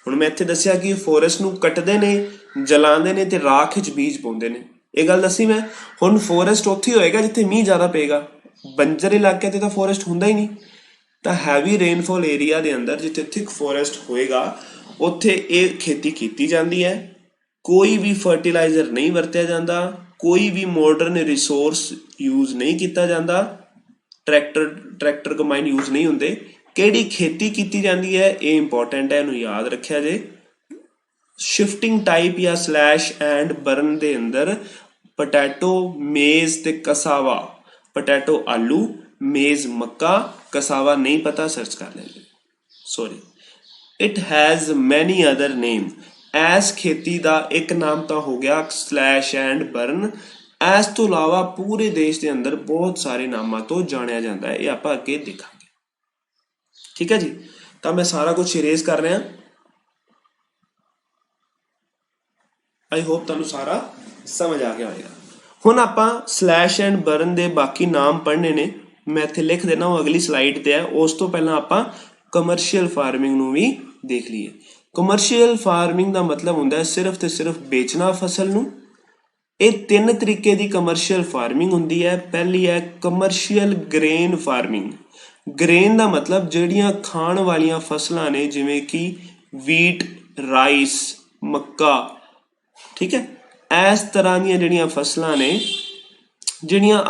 ਹੁਣ ਮੈਂ ਇੱਥੇ ਦੱਸਿਆ ਕਿ ਫੋਰੈਸਟ ਨੂੰ ਕੱਟਦੇ ਨੇ, ਜਲਾਉਂਦੇ ਨੇ ਤੇ ਰਾਖ 'ਚ ਬੀਜ ਪਾਉਂਦੇ ਨੇ, ਇਹ ਗੱਲ ਦੱਸੀ ਮੈਂ। ਹੁਣ ਫੋਰੈਸਟ ਉੱਥੇ ਹੋਏਗਾ ਜਿੱਥੇ ਮੀਂਹ ਜ਼ਿਆਦਾ ਪਏਗਾ, ਬੰਜਰ ਇਲਾਕੇ ਤੇ ਤਾਂ ਫੋਰੈਸਟ ਹੁੰਦਾ ਹੀ ਨਹੀਂ। ਤਾਂ ਹੈਵੀ ਰੇਨਫਾਲ ਏਰੀਆ ਦੇ ਅੰਦਰ ਜਿੱਥੇ ਥਿਕ ਫੋਰੈਸਟ ਹੋਏਗਾ ਉੱਥੇ ਇਹ ਖੇਤੀ ਕੀਤੀ ਜਾਂਦੀ ਹੈ। ਕੋਈ ਵੀ ਫਰਟੀਲਾਈਜ਼ਰ ਨਹੀਂ ਵਰਤਿਆ ਜਾਂਦਾ, ਕੋਈ ਵੀ ਮਾਡਰਨ ਰਿਸੋਰਸ ਯੂਜ਼ ਨਹੀਂ ਕੀਤਾ ਜਾਂਦਾ, ਟਰੈਕਟਰ ਕੰਬਾਈਨ ਯੂਜ਼ ਨਹੀਂ ਹੁੰਦੇ। ਕਿਹੜੀ ਖੇਤੀ ਕੀਤੀ ਜਾਂਦੀ ਹੈ ਇਹ ਇੰਪੋਰਟੈਂਟ ਹੈ, ਇਹਨੂੰ ਯਾਦ ਰੱਖਿਆ ਜੇ। ਸ਼ਿਫਟਿੰਗ ਟਾਈਪ ਜਾਂ ਸਲੈਸ਼ ਐਂਡ ਬਰਨ ਦੇ ਅੰਦਰ ਪੋਟੈਟੋ, ਮੇਜ਼ ਤੇ ਕਸਾਵਾ। ਪੋਟੈਟੋ ਆਲੂ, ਮੇਜ਼ ਮੱਕਾ, ਕਸਾਵਾ ਨਹੀਂ ਪਤਾ ਸਰਚ ਕਰ ਲੈਂਦੇ, ਸੌਰੀ। ਇਟ ਹੈਜ਼ ਮੈਨੀ ਅਦਰ ਨੇਮ। ਐਸ ਖੇਤੀ ਦਾ ਇੱਕ ਨਾਮ ਤਾਂ ਹੋ ਗਿਆ ਸਲੈਸ਼ ਐਂਡ ਬਰਨ, ਇਸ ਤੋਂ ਇਲਾਵਾ ਪੂਰੇ ਦੇਸ਼ ਦੇ ਅੰਦਰ ਬਹੁਤ ਸਾਰੇ ਨਾਮਾਂ ਤੋਂ ਜਾਣਿਆ ਜਾਂਦਾ ਹੈ, ਇਹ ਆਪਾਂ ਅੱਗੇ ਦੇਖਾਂਗੇ। ਠੀਕ ਹੈ ਜੀ, ਤਾਂ ਮੈਂ ਸਾਰਾ ਕੁਝ ਇਰੇਜ਼ ਕਰ ਰਿਹਾ। ਆਈ ਹੋਪ ਤੁਹਾਨੂੰ ਸਾਰਾ ਸਮਝ ਆ ਗਿਆ ਹੋਵੇਗਾ। ਹੁਣ ਆਪਾਂ ਸਲੈਸ਼ ਐਂਡ ਬਰਨ ਦੇ ਬਾਕੀ ਨਾਮ ਪੜ੍ਹਨੇ ਨੇ, ਮੈਂ ਇੱਥੇ ਲਿਖ ਦੇਣਾ, ਉਹ ਅਗਲੀ ਸਲਾਈਡ ਤੇ ਹੈ। ਉਸ ਤੋਂ ਪਹਿਲਾਂ ਆਪਾਂ ਕਮਰਸ਼ੀਅਲ ਫਾਰਮਿੰਗ ਨੂੰ ਵੀ ਦੇਖ ਲਈਏ। ਕਮਰਸ਼ੀਅਲ ਫਾਰਮਿੰਗ ਦਾ ਮਤਲਬ ਹੁੰਦਾ ਹੈ ਸਿਰਫ ਤੇ ਸਿਰਫ ਵੇਚਣਾ ਫਸਲ ਨੂੰ। ਇਹ ਤਿੰਨ ਤਰੀਕੇ ਦੀ ਕਮਰਸ਼ੀਅਲ ਫਾਰਮਿੰਗ ਹੁੰਦੀ ਹੈ। ਪਹਿਲੀ ਹੈ ਕਮਰਸ਼ੀਅਲ ਗ੍ਰੇਨ ਫਾਰਮਿੰਗ। ਗ੍ਰੇਨ ਦਾ ਮਤਲਬ ਜਿਹੜੀਆਂ ਖਾਣ ਵਾਲੀਆਂ ਫਸਲਾਂ ਨੇ, ਜਿਵੇਂ ਕਿ ਵੀਟ, ਰਾਈਸ, ਮੱਕਾ, ਠੀਕ ਹੈ, ਇਸ ਤਰ੍ਹਾਂ ਦੀਆਂ ਜਿਹੜੀਆਂ ਫਸਲਾਂ ਨੇ, ਜਿਹੜੀਆਂ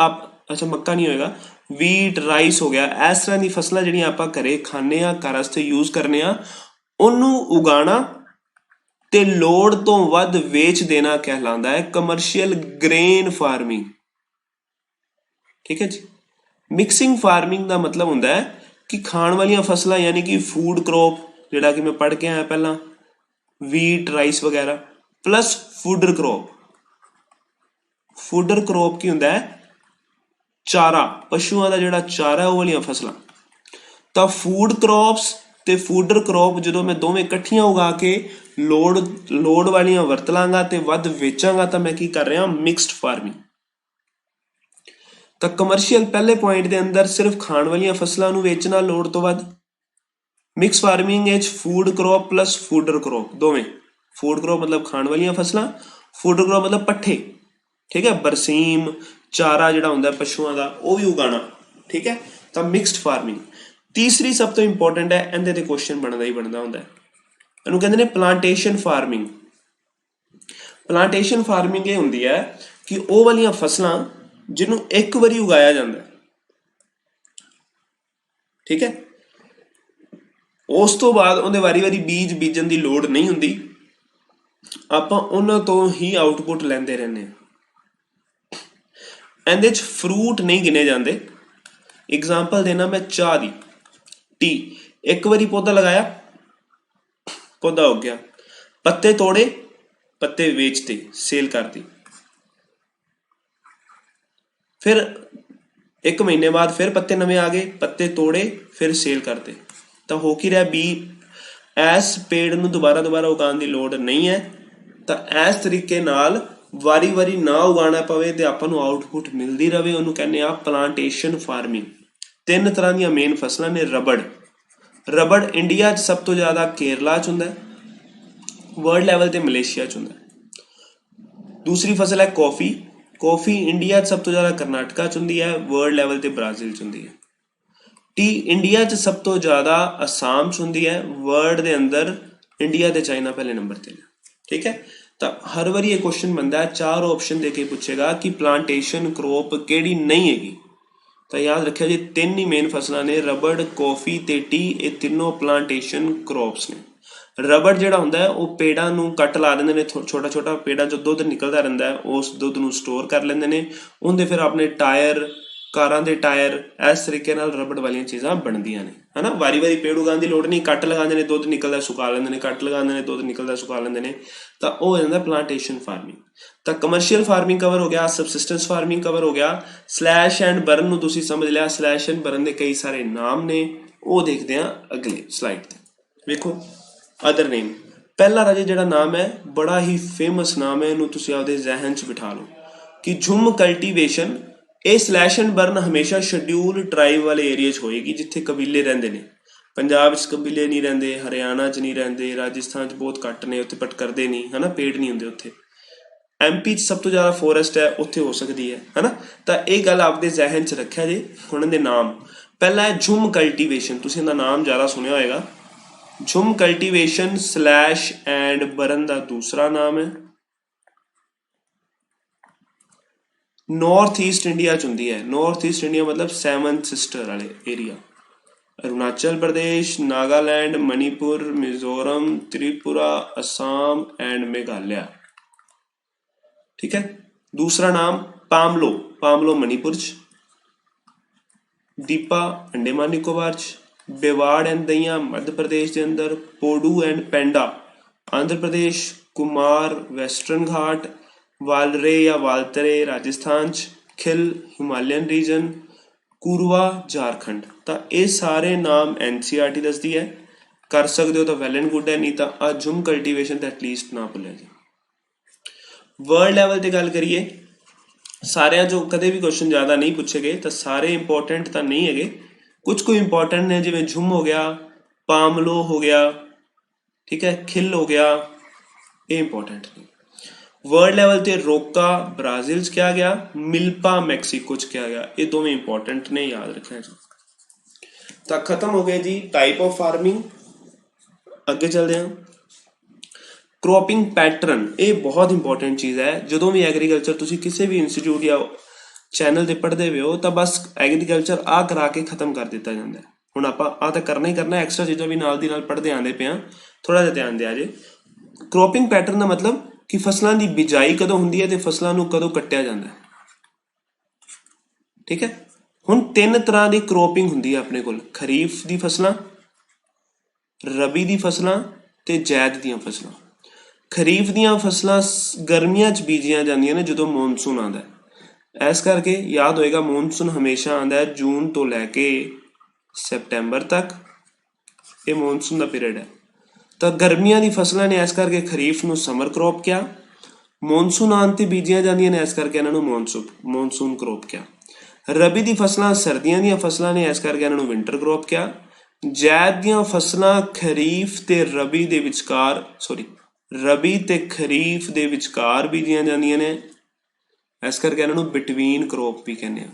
ਅੱਛਾ ਮੱਕਾ ਨਹੀਂ ਹੋਏਗਾ, ਵੀਟ, ਰਾਈਸ ਹੋ ਗਿਆ, ਇਸ ਤਰ੍ਹਾਂ ਦੀ ਫਸਲਾਂ ਜਿਹੜੀਆਂ ਆਪਾਂ ਘਰੇ ਖਾਂਦੇ ਹਾਂ, ਘਰ ਵਾਸਤੇ ਯੂਜ਼ ਕਰਨੇ ਆ, ਉਹਨੂੰ ਉਗਾਉਣਾ ਤੇ ਲੋੜ ਤੋਂ ਵੱਧ ਵੇਚ ਦੇਣਾ ਕਹਿਲਾਉਂਦਾ ਹੈ ਕਮਰਸ਼ੀਅਲ ਗ੍ਰੇਨ ਫਾਰਮਿੰਗ। ਠੀਕ ਹੈ ਜੀ। ਮਿਕਸਿੰਗ ਫਾਰਮਿੰਗ ਦਾ ਮਤਲਬ ਹੁੰਦਾ ਹੈ ਕਿ ਖਾਣ ਵਾਲੀਆਂ ਫਸਲਾਂ ਯਾਨੀ ਕਿ ਫੂਡ ਕ੍ਰੌਪ, ਜਿਹੜਾ ਕਿ ਮੈਂ ਪੜ੍ਹ ਕੇ ਆਇਆ ਪਹਿਲਾਂ, ਵੀਟ, ਰਾਈਸ ਵਗੈਰਾ, ਪਲੱਸ ਫੂਡਰ ਕ੍ਰੌਪ। ਫੂਡਰ ਕ੍ਰੌਪ ਕੀ ਹੁੰਦਾ ਹੈ? ਚਾਰਾ, ਪਸ਼ੂਆਂ ਦਾ ਜਿਹੜਾ ਚਾਰਾ, ਉਹ ਵਾਲੀਆਂ ਫਸਲਾਂ। ਤਾਂ ਫੂਡ ਕ੍ਰੌਪਸ ਤੇ ਫੂਡਰ ਕ੍ਰੌਪ ਜਦੋਂ ਮੈਂ ਦੋਵੇਂ ਇਕੱਠੀਆਂ ਉਗਾ ਕੇ ਲੋੜ ਵਾਲੀਆਂ ਵਰਤ ਲਾਂਗਾ ਤੇ ਵੱਧ ਵੇਚਾਂਗਾ, ਤਾਂ ਮੈਂ ਕੀ ਕਰ ਰਿਹਾ? Mixed farming. ਤਾਂ ਕਮਰਸ਼ੀਅਲ ਪਹਿਲੇ ਪੁਆਇੰਟ ਦੇ ਅੰਦਰ ਸਿਰਫ ਖਾਣ ਵਾਲੀਆਂ ਫਸਲਾਂ ਨੂੰ ਵੇਚਣਾ ਲੋੜ ਤੋਂ ਵੱਧ। ਮਿਕਸ ਫਾਰਮਿੰਗ ਵਿੱਚ ਫੂਡ ਕ੍ਰੌਪ ਪਲੱਸ ਫੂਡਰ ਕ੍ਰੌਪ ਦੋਵੇਂ। ਫੂਡ ਕ੍ਰੌਪ ਮਤਲਬ ਖਾਣ ਵਾਲੀਆਂ ਫਸਲਾਂ, ਫੂਡਰ ਕ੍ਰੌਪ ਮਤਲਬ ਪੱਠੇ, ਠੀਕ ਹੈ, ਬਰਸੀਮ, ਚਾਰਾ ਜਿਹੜਾ ਹੁੰਦਾ ਪਸ਼ੂਆਂ ਦਾ, ਉਹ ਵੀ ਉਗਾਉਣਾ। ਠੀਕ ਹੈ, ਤਾਂ ਮਿਕਸਡ ਫਾਰਮਿੰਗ। ਤੀਸਰੀ ਸਭ ਤੋਂ ਇੰਪੋਰਟੈਂਟ ਹੈ, ਇਹਦੇ ਤੇ ਕੁਐਸਚਨ ਬਣਦਾ ਹੀ ਬਣਦਾ ਹੁੰਦਾ, ਇਹਨੂੰ ਕਹਿੰਦੇ ਨੇ ਪਲਾਂਟੇਸ਼ਨ ਫਾਰਮਿੰਗ। ਪਲਾਂਟੇਸ਼ਨ ਫਾਰਮਿੰਗ ਇਹ ਹੁੰਦੀ ਹੈ ਕਿ ਉਹ ਵਾਲੀਆਂ ਫਸਲਾਂ ਜਿਹਨੂੰ ਇੱਕ ਵਾਰੀ ਉਗਾਇਆ ਜਾਂਦਾ, ਠੀਕ ਹੈ, ਉਸ ਤੋਂ ਬਾਅਦ ਉਹਦੇ ਵਾਰੀ ਬੀਜ ਬੀਜਣ ਦੀ ਲੋੜ ਨਹੀਂ ਹੁੰਦੀ, ਆਪਾਂ ਉਹਨਾਂ ਤੋਂ ਹੀ ਆਊਟਪੁੱਟ ਲੈਂਦੇ ਰਹਿੰਦੇ ਹਾਂ। ਇਹਦੇ 'ਚ ਫਰੂਟ ਨਹੀਂ ਗਿਣੇ ਜਾਂਦੇ। ਐਗਜ਼ਾਮਪਲ ਦੇਣਾ ਮੈਂ ਚਾਹ ਦੀ, ਟੀ। ਇੱਕ ਵਾਰੀ ਪੌਦਾ ਲਗਾਇਆ, ਪੌਦਾ ਉੱਗ ਗਿਆ, ਪੱਤੇ ਤੋੜੇ, ਪੱਤੇ ਵੇਚਤੇ, ਸੇਲ ਕਰਤੀ, ਫਿਰ 1 ਮਹੀਨੇ ਬਾਅਦ ਫਿਰ ਪੱਤੇ ਨਵੇਂ ਆ ਗਏ, ਪੱਤੇ ਤੋੜੇ, ਫਿਰ ਸੇਲ ਕਰਤੇ। ਤਾਂ ਹੋ ਕੀ ਰਿਹਾ? ਇਸ ਪੇੜ ਨੂੰ ਦੁਬਾਰਾ ਉਗਾਉਣ ਦੀ ਲੋੜ ਨਹੀਂ ਹੈ। ਤਾਂ ਇਸ ਤਰੀਕੇ ਨਾਲ ਵਾਰੀ ਨਾ ਉਗਾਉਣਾ ਪਵੇ ਤੇ ਆਪਾਂ ਨੂੰ ਆਊਟਪੁੱਟ ਮਿਲਦੀ ਰਹੇ, ਉਹਨੂੰ ਕਹਿੰਦੇ ਆ ਪਲਾਂਟੇਸ਼ਨ ਫਾਰਮਿੰਗ। 3 ਤਰ੍ਹਾਂ ਦੀਆਂ ਮੇਨ ਫਸਲਾਂ ਨੇ। ਰਬੜ ਇੰਡੀਆ 'ਚ ਸਭ ਤੋਂ ਜ਼ਿਆਦਾ ਕੇਰਲਾ 'ਚ ਹੁੰਦਾ, ਵਰਲਡ ਲੈਵਲ ਤੇ ਮਲੇਸ਼ੀਆ 'ਚ ਹੁੰਦਾ। ਦੂਸਰੀ ਫਸਲ ਹੈ ਕੌਫੀ ਇੰਡੀਆ 'ਚ ਸਭ ਤੋਂ ਜ਼ਿਆਦਾ ਕਰਨਾਟਕਾ 'ਚ ਹੁੰਦੀ ਹੈ, ਵਰਲਡ ਲੈਵਲ ਤੇ ਬ੍ਰਾਜ਼ੀਲ 'ਚ ਹੁੰਦੀ ਹੈ। ਟੀ ਇੰਡੀਆ 'ਚ ਸਭ ਤੋਂ ਜ਼ਿਆਦਾ ਅਸਾਮ 'ਚ ਹੁੰਦੀ ਹੈ, ਵਰਲਡ ਦੇ ਅੰਦਰ ਇੰਡੀਆ ਤੇ ਚਾਈਨਾ ਪਹਿਲੇ ਨੰਬਰ ਤੇ ਨੇ। ਠੀਕ ਹੈ, ਤਾਂ ਹਰ ਵਾਰੀ ਇਹ ਕੁਐਸਚਨ ਬਣਦਾ ਹੈ, 4 ਆਪਸ਼ਨ ਦੇ ਕੇ ਪੁੱਛੇਗਾ ਕਿ ਪਲਾਂਟੇਸ਼ਨ ਕ੍ਰੌਪ ਕਿਹੜੀ ਨਹੀਂ ਹੈਗੀ। ਤਾਂ ਯਾਦ ਰੱਖਿਆ ਜੀ, 3 ਹੀ ਮੇਨ ਫਸਲਾਂ ਨੇ, ਰਬੜ, ਕੌਫੀ ਤੇ ਟੀ। ਇਹ ਤਿੰਨੋਂ ਪਲਾਂਟੇਸ਼ਨ ਕ੍ਰੌਪਸ ਨੇ। ਰਬੜ ਜਿਹੜਾ ਹੁੰਦਾ ਹੈ ਉਹ ਪੇੜਾਂ ਨੂੰ ਕੱਟ ਲਾ ਦਿੰਦੇ ਨੇ, ਛੋਟਾ ਪੇੜਾਂ 'ਚੋਂ ਦੁੱਧ ਨਿਕਲਦਾ ਰਹਿੰਦਾ ਹੈ, ਉਸ ਦੁੱਧ ਨੂੰ ਸਟੋਰ ਕਰ ਲੈਂਦੇ ਨੇ, ਉਹਦੇ ਫਿਰ ਆਪਣੇ ਟਾਇਰ, ਕਾਰਾਂ ਦੇ ਟਾਇਰ, ਇਸ ਤਰੀਕੇ ਨਾਲ ਰਬੜ ਵਾਲੀਆਂ ਚੀਜ਼ਾਂ ਬਣਦੀਆਂ ਨੇ, ਹੈ ਨਾ। ਵਾਰੀ ਪੇੜ ਉਗਾਉਣ ਦੀ ਲੋੜ ਨਹੀਂ, ਕੱਟ ਲਗਾਉਂਦੇ ਨੇ, ਦੁੱਧ ਨਿਕਲਦਾ, ਸੁਕਾ ਲੈਂਦੇ ਨੇ, ਕੱਟ ਲਗਾਉਂਦੇ ਨੇ, ਦੁੱਧ ਨਿਕਲਦਾ, ਸੁਕਾ ਲੈਂਦੇ ਨੇ। ਤਾਂ ਉਹ ਹੋ ਜਾਂਦਾ ਪਲਾਂਟੇਸ਼ਨ ਫਾਰਮਿੰਗ। ਤਾਂ ਕਮਰਸ਼ੀਅਲ ਫਾਰਮਿੰਗ ਕਵਰ ਹੋ ਗਿਆ, ਸਬਸਿਸਟੈਂਸ ਫਾਰਮਿੰਗ ਕਵਰ ਹੋ ਗਿਆ। ਸਲੈਸ਼ ਐਂਡ ਬਰਨ ਨੂੰ ਤੁਸੀਂ ਸਮਝ ਲਿਆ। ਸਲੈਸ਼ ਐਂਡ ਬਰਨ ਦੇ ਕਈ ਸਾਰੇ ਨਾਮ ਨੇ, ਉਹ ਦੇਖਦੇ ਹਾਂ ਅਗਲੇ ਸਲਾਈਡ ਤੇ। ਵੇਖੋ ਅਦਰ ਨੇਮ। ਪਹਿਲਾ ਰਾਜੇ ਜਿਹੜਾ ਨਾਮ ਹੈ, ਬੜਾ ਹੀ ਫੇਮਸ ਨਾਮ ਹੈ, ਇਹਨੂੰ ਤੁਸੀਂ ਆਪਦੇ ਜ਼ਿਹਨ 'ਚ ਬਿਠਾ ਲਓ ਕਿ ਝੁੰਮ ਕਲਟੀਵੇਸ਼ਨ। ਇਹ ਸਲੈਸ਼ ਐਂਡ ਬਰਨ ਹਮੇਸ਼ਾ ਸ਼ਡਿਊਲ ਟਰਾਈਬ ਵਾਲੇ ਏਰੀਆ 'ਚ ਹੋਏਗੀ, ਜਿੱਥੇ ਕਬੀਲੇ ਰਹਿੰਦੇ ਨੇ। पंजाब च कबीले नहीं रहिंदे, हरियाणा च नहीं रहिंदे, राजस्थान च बहुत घट ने उत्थे, बट करते नहीं है ना, पेड़ नहीं होंगे उत्थे। एमपी च सब तो ज़्यादा फॉरेस्ट है, उत्थे हो सकती है ना। तो ये गल आपके जहन च रखिया जी। हुण इहदे नाम पहला है झुम कल्टीवेशन, तुसीं इहदा नाम ज़्यादा सुनिया होएगा। झुम कल्टीवेशन स्लैश एंड बरन का दूसरा नाम है। नॉर्थ ईस्ट इंडिया च हुंदी है। नॉर्थ ईस्ट इंडिया मतलब सैवन सिस्टर वाले एरिया, अरुणाचल प्रदेश, नागालैंड, मणिपुर, मिजोरम, त्रिपुरा, असम एंड मेघालय। ठीक है। दूसरा नाम पामलो, पामलो मणिपुर च, दीपा अंडेमान निकोबार च, बेवाड़ एंड दइया मध्य प्रदेश के अंदर, पोडू एंड पेंडा आंध्र प्रदेश, कुमार वेस्टर्न घाट, वालरे या वालतरे राजस्थान च, खिल हिमालयन रीजन, कुरवा झारखंड। तो ये सारे नाम NCERT दसदी है, कर सकते हो तो वैल एंड गुड है, नहीं तो आ झुम कल्टीवेशन तो एटलीस्ट ना भुलिया जी। वर्ल्ड लैवल ते गल करिए, सारे जो कदे भी क्वेश्चन ज़्यादा नहीं पूछे गए, तो सारे इंपॉर्टेंट तो नहीं है, कुछ कोई इंपॉर्टेंट ने, जिमें झुम हो गया, पामलो हो गया, ठीक है, खिल हो गया, ये इंपॉर्टेंट नहीं। वर्ल्ड लेवल ते रोका ब्राजील च क्या गया, मिल्पा मैक्सीको च क्या गया, ये दोवें इंपॉर्टेंट ने, याद रखना जी। तो खत्म हो गया जी टाइप ऑफ फार्मिंग। अगे चलते हैं। क्रॉपिंग पैटर्न, ये बहुत इंपॉर्टेंट चीज़ है। जो भी एग्रीकल्चर तुसी किसी भी इंस्टीट्यूट या चैनल पर पढ़ते हुए हो, तो बस एग्रीकल्चर आ करा के खत्म कर दिता जाता है। हुण आपां आ तो करना ही करना, एक्स्ट्रा चीज़ां भी नाल दी नाल पढ़ते आंदे पे हां, थोड़ा जिहा ध्यान दिया जे। क्रॉपिंग पैटर्न का मतलब कि फसलों की बिजाई कदों हुंदी है, तो फसलों नूं कदों कट्टिया जाता है। ठीक है। हुण 3 तरह की क्रॉपिंग हुंदी है अपने कोल, खरीफ की फसलां, रबी की फसलां ते जैद दी फसलां। खरीफ ਦੀਆਂ फसलां गर्मियां च बीजियां ਜਾਂਦੀਆਂ ने ਜਦੋਂ ਮੌਨਸੂਨ ਆਉਂਦਾ ਹੈ। ਇਸ ਕਰਕੇ याद होएगा ਮੌਨਸੂਨ हमेशा ਆਉਂਦਾ है जून तो लैके सितंबर तक, ये ਮੌਨਸੂਨ का पीरियड है। तो गर्मियां दी फसलां ने इस करके खरीफ ਨੂੰ समर क्रॉप किया, ਮੌਨਸੂਨ ਆਉਣ ਤੇ ਬੀਜੀਆਂ ਜਾਂਦੀਆਂ ਨੇ, ਇਸ ਕਰਕੇ ਇਹਨਾਂ ਨੂੰ ਮੌਨਸੂਨ क्रॉप किया। रबी दी फसलां सर्दियां ਦੀਆਂ फसलां ने, इस करके ਇਹਨਾਂ ਨੂੰ विंटर क्रॉप किया। जैद ਦੀਆਂ फसलां खरीफ ते रबी ਦੇ ਵਿਚਕਾਰ रबी ते खरीफ ਦੇ ਵਿਚਕਾਰ ਬੀਜੀਆਂ ਜਾਂਦੀਆਂ ਨੇ, इस करके ਇਹਨਾਂ ਨੂੰ बिटवीन क्रॉप भी कहने हैं।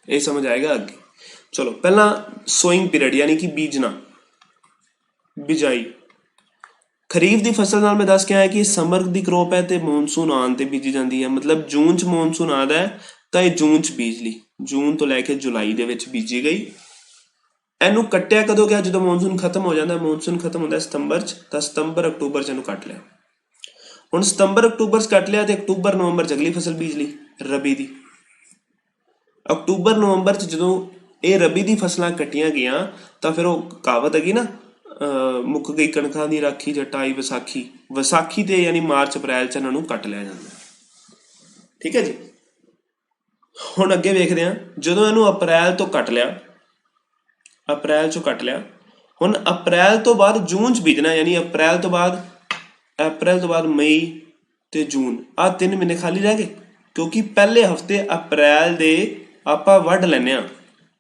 ये समझ आएगा अगे। चलो पहला सोइंग पीरियड यानी कि बीजना, बिजाई। खरीफ की फसल नाल मैं दस के आया कि समर की क्रॉप है, तो मॉनसून आने ते बीजी जाती है। मतलब जून च मॉनसून आता है तो ये जून च बीज ली, जून तो लैके जुलाई दे विच बीजी गई। इनू कट्टिया कदों गया, जो मॉनसून खत्म हो जाता है। मॉनसून खत्म होता है सितंबर च, तो सितंबर अक्टूबर च इनू कट लिया। हुण सितंबर अक्टूबर च कट लिया, तो अक्टूबर नवंबर च अगली फसल बीज ली रबी की। अक्टूबर नवंबर च जो ये रबी की फसलां कट्टियां गईयां, तो फिर वो कहावत हैगी ना, मुक गई कणकां दी राखी जटाई विसाखी, विसाखी ते यानी मार्च अप्रैल च इन्हां नूं कट लिया जांदा। ठीक है जी। हुण अगे वेखदे हां, जदों इहनूं अप्रैल तो कट लिया, अप्रैल चों कट लिया, हुण अप्रैल तो बाद जून च बीजना, यानी अप्रैल तो बाद मई ते जून, आ 3 महीने खाली रह गए, क्योंकि पहले हफ्ते अप्रैल दे आपां वढ लैने,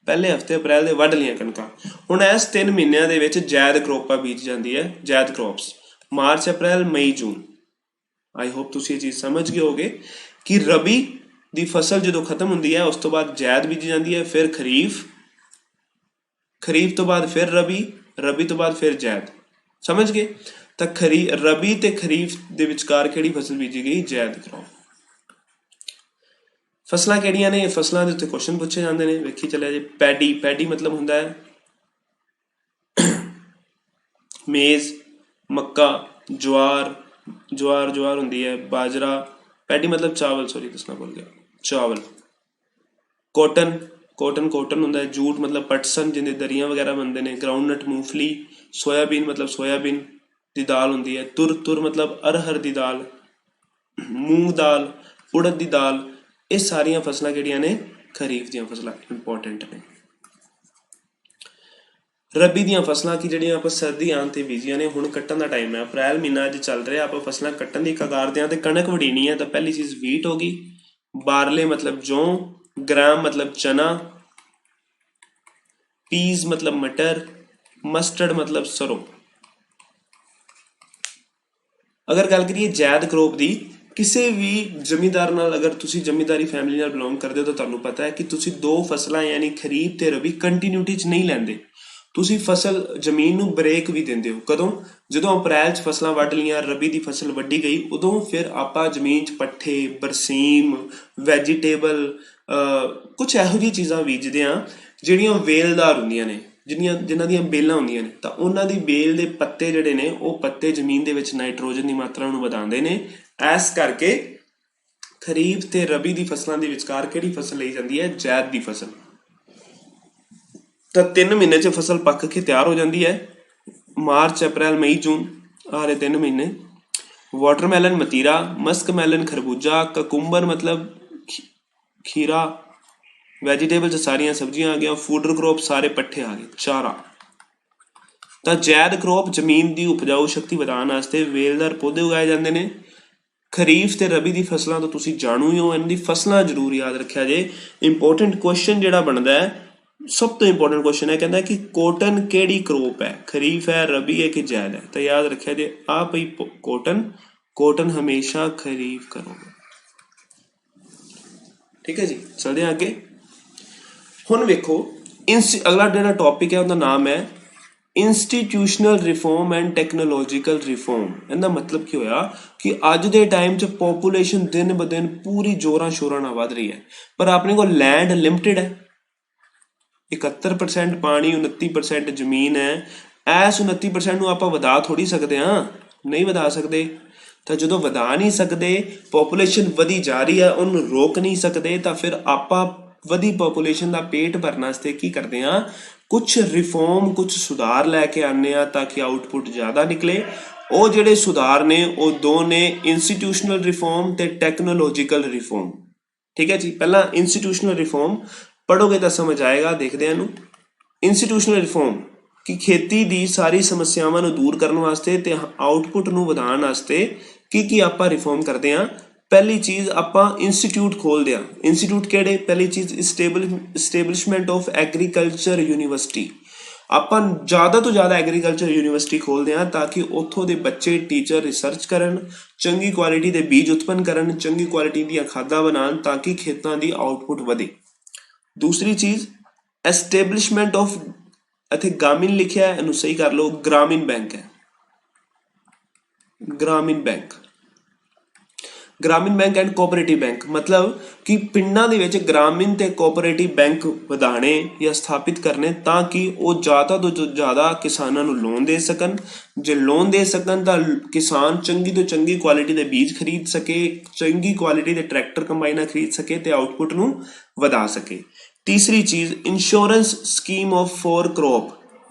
पहले हफ्ते अप्रैल दे वढ लियां कणकां। हुण इस 3 महीनों दे विच जैद क्रॉपां बीज जाती है, zaid crops March April May June. I hope तुसीं ये चीज़ समझ गए होगे कि रबी की फसल जो खत्म होंदी है, उस तो बाद जैद बीजी जाती है, फिर खरीफ, खरीफ तो बाद फिर रबी, रबी तो बाद फिर जैद। समझ गए। तो रबी ते खरीफ दे विचकार किहड़ी फसल बीजी गई, जैद क्रॉप। फसलां किहड़ियां ने, फसलां दे उत्ते क्वेश्चन पूछे जाते हैं, वेखी चलिया जी। पैडी, पैडी मतलब हुंदा है मेज़, मक्का, ज्वार, ज्वार हुंदी है, बाजरा। पैडी मतलब चावल, सॉरी दसना भुल गया, चावल। कॉटन, कॉटन हुंदा है। जूट मतलब पटसन, जिंदे दरियां वगैरह बनते हैं। ग्राउंडनट मूंगफली। सोयाबीन मतलब सोयाबीन की दाल होंदी है। तुर मतलब अरहर की दाल, मूंग दाल, उड़द की दाल। ये सारिया फसलां किहड़ियां ने, खरीफ दी फसलां इंपॉर्टेंट ने। रबी दी फसलां की जिहड़ियां आपां सर्दी आउण ते बीजियां ने, हुण कट्टण दा टाइम है, अप्रैल महीना अज चल रहा, आपां फसलां कट्टण दी कगार ते हां। ते कणक वढीनी है, तो पहली चीज़ वीट होगी। बारले मतलब जौ, ग्राम मतलब चना, ਪੀਜ਼ ਮਤਲਬ ਮਟਰ, ਮਸਟਰਡ ਮਤਲਬ ਸਰੋਂ। ਅਗਰ ਗੱਲ ਕਰੀਏ ਜਾਇਦ ਕਰੋਪ ਦੀ, ਕਿਸੇ ਵੀ ਜ਼ਮੀਂਦਾਰ ਨਾਲ, ਅਗਰ ਤੁਸੀਂ ਜ਼ਮੀਂਦਾਰੀ ਫੈਮਿਲੀ ਨਾਲ ਬਿਲੋਂਗ ਕਰਦੇ ਹੋ ਤਾਂ ਤੁਹਾਨੂੰ ਪਤਾ ਹੈ ਕਿ ਤੁਸੀਂ ਦੋ ਫਸਲਾਂ ਯਾਨੀ ਖਰੀਫ ਤੇ ਰਬੀ ਕੰਟੀਨਿਊਟੀ 'ਚ ਨਹੀਂ ਲੈਂਦੇ। ਤੁਸੀਂ ਫਸਲ ਜ਼ਮੀਨ ਨੂੰ ਬ੍ਰੇਕ ਵੀ ਦਿੰਦੇ ਹੋ। ਕਦੋਂ? ਜਦੋਂ ਅਪ੍ਰੈਲ 'ਚ ਫਸਲਾਂ ਵੱਢ ਲਈਆਂ, ਰਬੀ ਦੀ ਫਸਲ ਵੱਢੀ ਗਈ, ਉਦੋਂ ਫਿਰ ਆਪਾਂ ਜ਼ਮੀਨ 'ਚ ਪੱਠੇ, ਬਰਸੀਮ, ਵੈਜੀਟੇਬਲ, ਕੁਛ ਇਹੋ ਜਿਹੀ ਚੀਜ਼ਾਂ ਬੀਜਦੇ ਹਾਂ ਜਿਹੜੀਆਂ ਵੇਲਦਾਰ ਹੁੰਦੀਆਂ ਨੇ, ਜਿਨ੍ਹਾਂ ਦੀਆਂ ਬੇਲਾਂ ਹੁੰਦੀਆਂ ਨੇ। ਤਾਂ ਉਹਨਾਂ ਦੀ ਬੇਲ ਦੇ ਪੱਤੇ ਜਿਹੜੇ ਨੇ, ਉਹ ਪੱਤੇ ਜ਼ਮੀਨ ਦੇ ਵਿੱਚ ਨਾਈਟ੍ਰੋਜਨ ਦੀ ਮਾਤਰਾ ਨੂੰ ਵਧਾਉਂਦੇ ਨੇ। ਇਸ ਕਰਕੇ ਖਰੀਫ ਤੇ ਰਬੀ ਦੀ ਫਸਲਾਂ ਦੇ ਵਿਚਕਾਰ ਕਿਹੜੀ ਫਸਲ ਲਈ ਜਾਂਦੀ ਹੈ? ਜਾਇਦ ਦੀ ਫਸਲ। ਤਾਂ 3 ਮਹੀਨੇ 'ਚ ਫਸਲ ਪੱਕ ਕੇ ਤਿਆਰ ਹੋ ਜਾਂਦੀ ਹੈ। ਮਾਰਚ, ਅਪ੍ਰੈਲ, ਮਈ, ਜੂਨ, ਆਹ 3 ਮਹੀਨੇ। ਵਾਟਰਮੈਲਨ ਮਤੀਰਾ, ਮਸਕ ਮੈਲਨ ਖਰਬੂਜਾ, ਕਕੁੰਬਰ ਮਤਲਬ ਖੀਰਾ, ਵੈਜੀਟੇਬਲ 'ਚ ਸਾਰੀਆਂ ਸਬਜ਼ੀਆਂ ਆ ਗਈਆਂ, ਫੂਡਰ ਕਰੋਪ ਸਾਰੇ ਪੱਠੇ ਆ ਗਏ, ਚਾਰਾ। ਤਾਂ ਜਾਇਦ ਕਰੋਪ ਜ਼ਮੀਨ ਦੀ ਉਪਜਾਊ ਸ਼ਕਤੀ ਵਧਾਉਣ ਵਾਸਤੇ ਵੇਲਦਾਰ ਪੌਦੇ ਉਗਾਏ ਜਾਂਦੇ ਨੇ। ਖਰੀਫ ਤੇ ਰਬੀ ਦੀ ਫਸਲਾਂ ਤੋਂ ਤੁਸੀਂ ਜਾਣੂ ਹੀ ਹੋ, ਇਹਨਾਂ ਦੀ ਫਸਲਾਂ ਜ਼ਰੂਰ ਯਾਦ ਰੱਖਿਆ ਜੇ। ਇੰਪੋਰਟੈਂਟ ਕੁਐਸਚਨ ਜਿਹੜਾ ਬਣਦਾ ਹੈ, ਸਭ ਤੋਂ ਇੰਪੋਰਟੈਂਟ ਕੁਐਸਚਨ ਹੈ, ਕਹਿੰਦਾ ਕਿ ਕੋਟਨ ਕਿਹੜੀ ਕਰੋਪ ਹੈ? ਖਰੀਫ ਹੈ, ਰਬੀ ਹੈ ਕਿ ਜਾਇਦ ਹੈ? ਤਾਂ ਯਾਦ ਰੱਖਿਆ ਜੇ ਆ ਪਈ ਕੋਟਨ ਹਮੇਸ਼ਾ ਖਰੀਫ ਕਰੋਗੇ। ਠੀਕ ਹੈ ਜੀ, ਚਲਦੇ ਹਾਂ ਅੱਗੇ। ਹੁਣ ਵੇਖੋ, ਅਗਲਾ ਜਿਹੜਾ ਟੌਪਿਕ ਹੈ ਉਹਦਾ ਨਾਮ ਹੈ institutional reform and technological reform. ਇਹਦਾ ਮਤਲਬ ਕੀ ਹੋਇਆ ਕਿ ਅੱਜ ਦੇ ਟਾਈਮ 'ਚ ਪੋਪੂਲੇਸ਼ਨ ਦਿਨ ਬ ਦਿਨ ਪੂਰੀ ਜ਼ੋਰਾਂ ਸ਼ੋਰਾਂ ਨਾਲ ਵੱਧ ਰਹੀ ਹੈ, ਪਰ ਆਪਣੇ ਕੋਲ ਲੈਂਡ ਲਿਮਟਿਡ ਹੈ। 71% ਪਾਣੀ, 29% ਜ਼ਮੀਨ ਹੈ। ਇਸ 29% ਨੂੰ ਆਪਾਂ ਵਧਾ ਥੋੜੀ ਸਕਦੇ ਹਾਂ, ਨਹੀਂ ਵਧਾ ਸਕਦੇ। ਤਾਂ ਜਦੋਂ ਵਧਾ ਨਹੀਂ ਸਕਦੇ, ਪੋਪੂਲੇਸ਼ਨ ਵਧੀ ਜਾ ਰਹੀ ਹੈ, ਉਹਨੂੰ ਰੋਕ ਨਹੀਂ ਸਕਦੇ, ਤਾਂ ਫਿਰ ਆਪਾਂ ਵਧੀ ਪੋਪੂਲੇਸ਼ਨ ਦਾ ਪੇਟ ਭਰਨ ਵਾਸਤੇ ਕੀ ਕਰਦੇ ਹਾਂ? ਕੁਛ ਰਿਫਾਰਮ, ਕੁਛ ਸੁਧਾਰ ਲੈ ਕੇ ਆਉਂਦੇ ਹਾਂ ਤਾਂ ਕਿ ਆਊਟਪੁੱਟ ਜ਼ਿਆਦਾ ਨਿਕਲੇ। ਉਹ ਜਿਹੜੇ ਸੁਧਾਰ ਨੇ ਉਹ ਦੋ ਨੇ, ਇੰਸਟੀਟਿਊਸ਼ਨਲ ਰਿਫਾਰਮ ਤੇ ਟੈਕਨੋਲੋਜੀਕਲ ਰਿਫਾਰਮ। ਠੀਕ ਹੈ ਜੀ, ਪਹਿਲਾਂ ਇੰਸਟੀਟਿਊਸ਼ਨਲ ਰਿਫਾਰਮ ਪੜ੍ਹੋਗੇ ਤਾਂ ਸਮਝ ਆਏਗਾ। ਦੇਖਦੇ ਹਾਂ ਇਹਨੂੰ। ਇੰਸਟੀਟਿਊਸ਼ਨਲ ਰਿਫਾਰਮ ਕਿ ਖੇਤੀ ਦੀ ਸਾਰੀ ਸਮੱਸਿਆਵਾਂ ਨੂੰ ਦੂਰ ਕਰਨ ਵਾਸਤੇ ਤੇ ਆਊਟਪੁੱਟ ਨੂੰ ਵਧਾਉਣ ਵਾਸਤੇ ਕੀ ਆਪਾਂ ਰਿਫਾਰਮ ਕਰਦੇ ਹਾਂ। ਪਹਿਲੀ ਚੀਜ਼, ਆਪਾਂ ਇੰਸਟੀਟਿਊਟ ਖੋਲ੍ਹਦੇ ਹਾਂ। ਇੰਸਟੀਟਿਊਟ ਕਿਹੜੇ? ਪਹਿਲੀ ਚੀਜ਼, ਇਸਟੇਬਲਿਸ਼ਮੈਂਟ ਆਫ ਐਗਰੀਕਲਚਰ ਯੂਨੀਵਰਸਿਟੀ। ਆਪਾਂ ਜ਼ਿਆਦਾ ਤੋਂ ਜ਼ਿਆਦਾ ਐਗਰੀਕਲਚਰ ਯੂਨੀਵਰਸਿਟੀ ਖੋਲ੍ਹਦੇ ਹਾਂ ਤਾਂ ਕਿ ਉੱਥੋਂ ਦੇ ਬੱਚੇ, ਟੀਚਰ ਰਿਸਰਚ ਕਰਨ, ਚੰਗੀ ਕੁਆਲਿਟੀ ਦੇ ਬੀਜ ਉਤਪੰਨ ਕਰਨ, ਚੰਗੀ ਕੁਆਲਿਟੀ ਦੀਆਂ ਖਾਦਾਂ ਬਣਾਉਣ ਤਾਂ ਕਿ ਖੇਤਾਂ ਦੀ ਆਊਟਪੁੱਟ ਵਧੇ। ਦੂਸਰੀ ਚੀਜ਼, ਐਸਟੇਬਲਿਸ਼ਮੈਂਟ ਆਫ, ਇੱਥੇ ਗ੍ਰਾਮੀਣ ਲਿਖਿਆ, ਇਹਨੂੰ ਸਹੀ ਕਰ ਲਓ, ਗ੍ਰਾਮੀਣ ਬੈਂਕ ਹੈ। ਗ੍ਰਾਮੀਣ ਬੈਂਕ ਐਂਡ ਕੋਆਪਰੇਟਿਵ ਬੈਂਕ, ਮਤਲਬ ਕਿ ਪਿੰਡਾਂ ਦੇ ਵਿੱਚ ਗ੍ਰਾਮੀਣ ਤੇ ਕੋਆਪਰੇਟਿਵ ਬੈਂਕ ਵਧਾਣੇ ਜਾਂ ਸਥਾਪਿਤ ਕਰਨੇ ਤਾਂ ਕਿ ਉਹ ਜ਼ਿਆਦਾ ਤੋਂ ਜ਼ਿਆਦਾ ਕਿਸਾਨਾਂ ਨੂੰ ਲੋਨ ਦੇ ਸਕਣ। ਜੇ ਲੋਨ ਦੇ ਸਕਣ ਤਾਂ ਕਿਸਾਨ ਚੰਗੀ ਤੋਂ ਚੰਗੀ ਕੁਆਲਿਟੀ ਦੇ ਬੀਜ ਖਰੀਦ ਸਕੇ, ਚੰਗੀ ਕੁਆਲਿਟੀ ਦੇ ਟਰੈਕਟਰ ਕੰਬਾਈਨਾਂ ਖਰੀਦ ਸਕੇ ਤੇ ਆਊਟਪੁੱਟ ਨੂੰ ਵਧਾ ਸਕੇ। ਤੀਸਰੀ ਚੀਜ਼, insurance scheme for crop.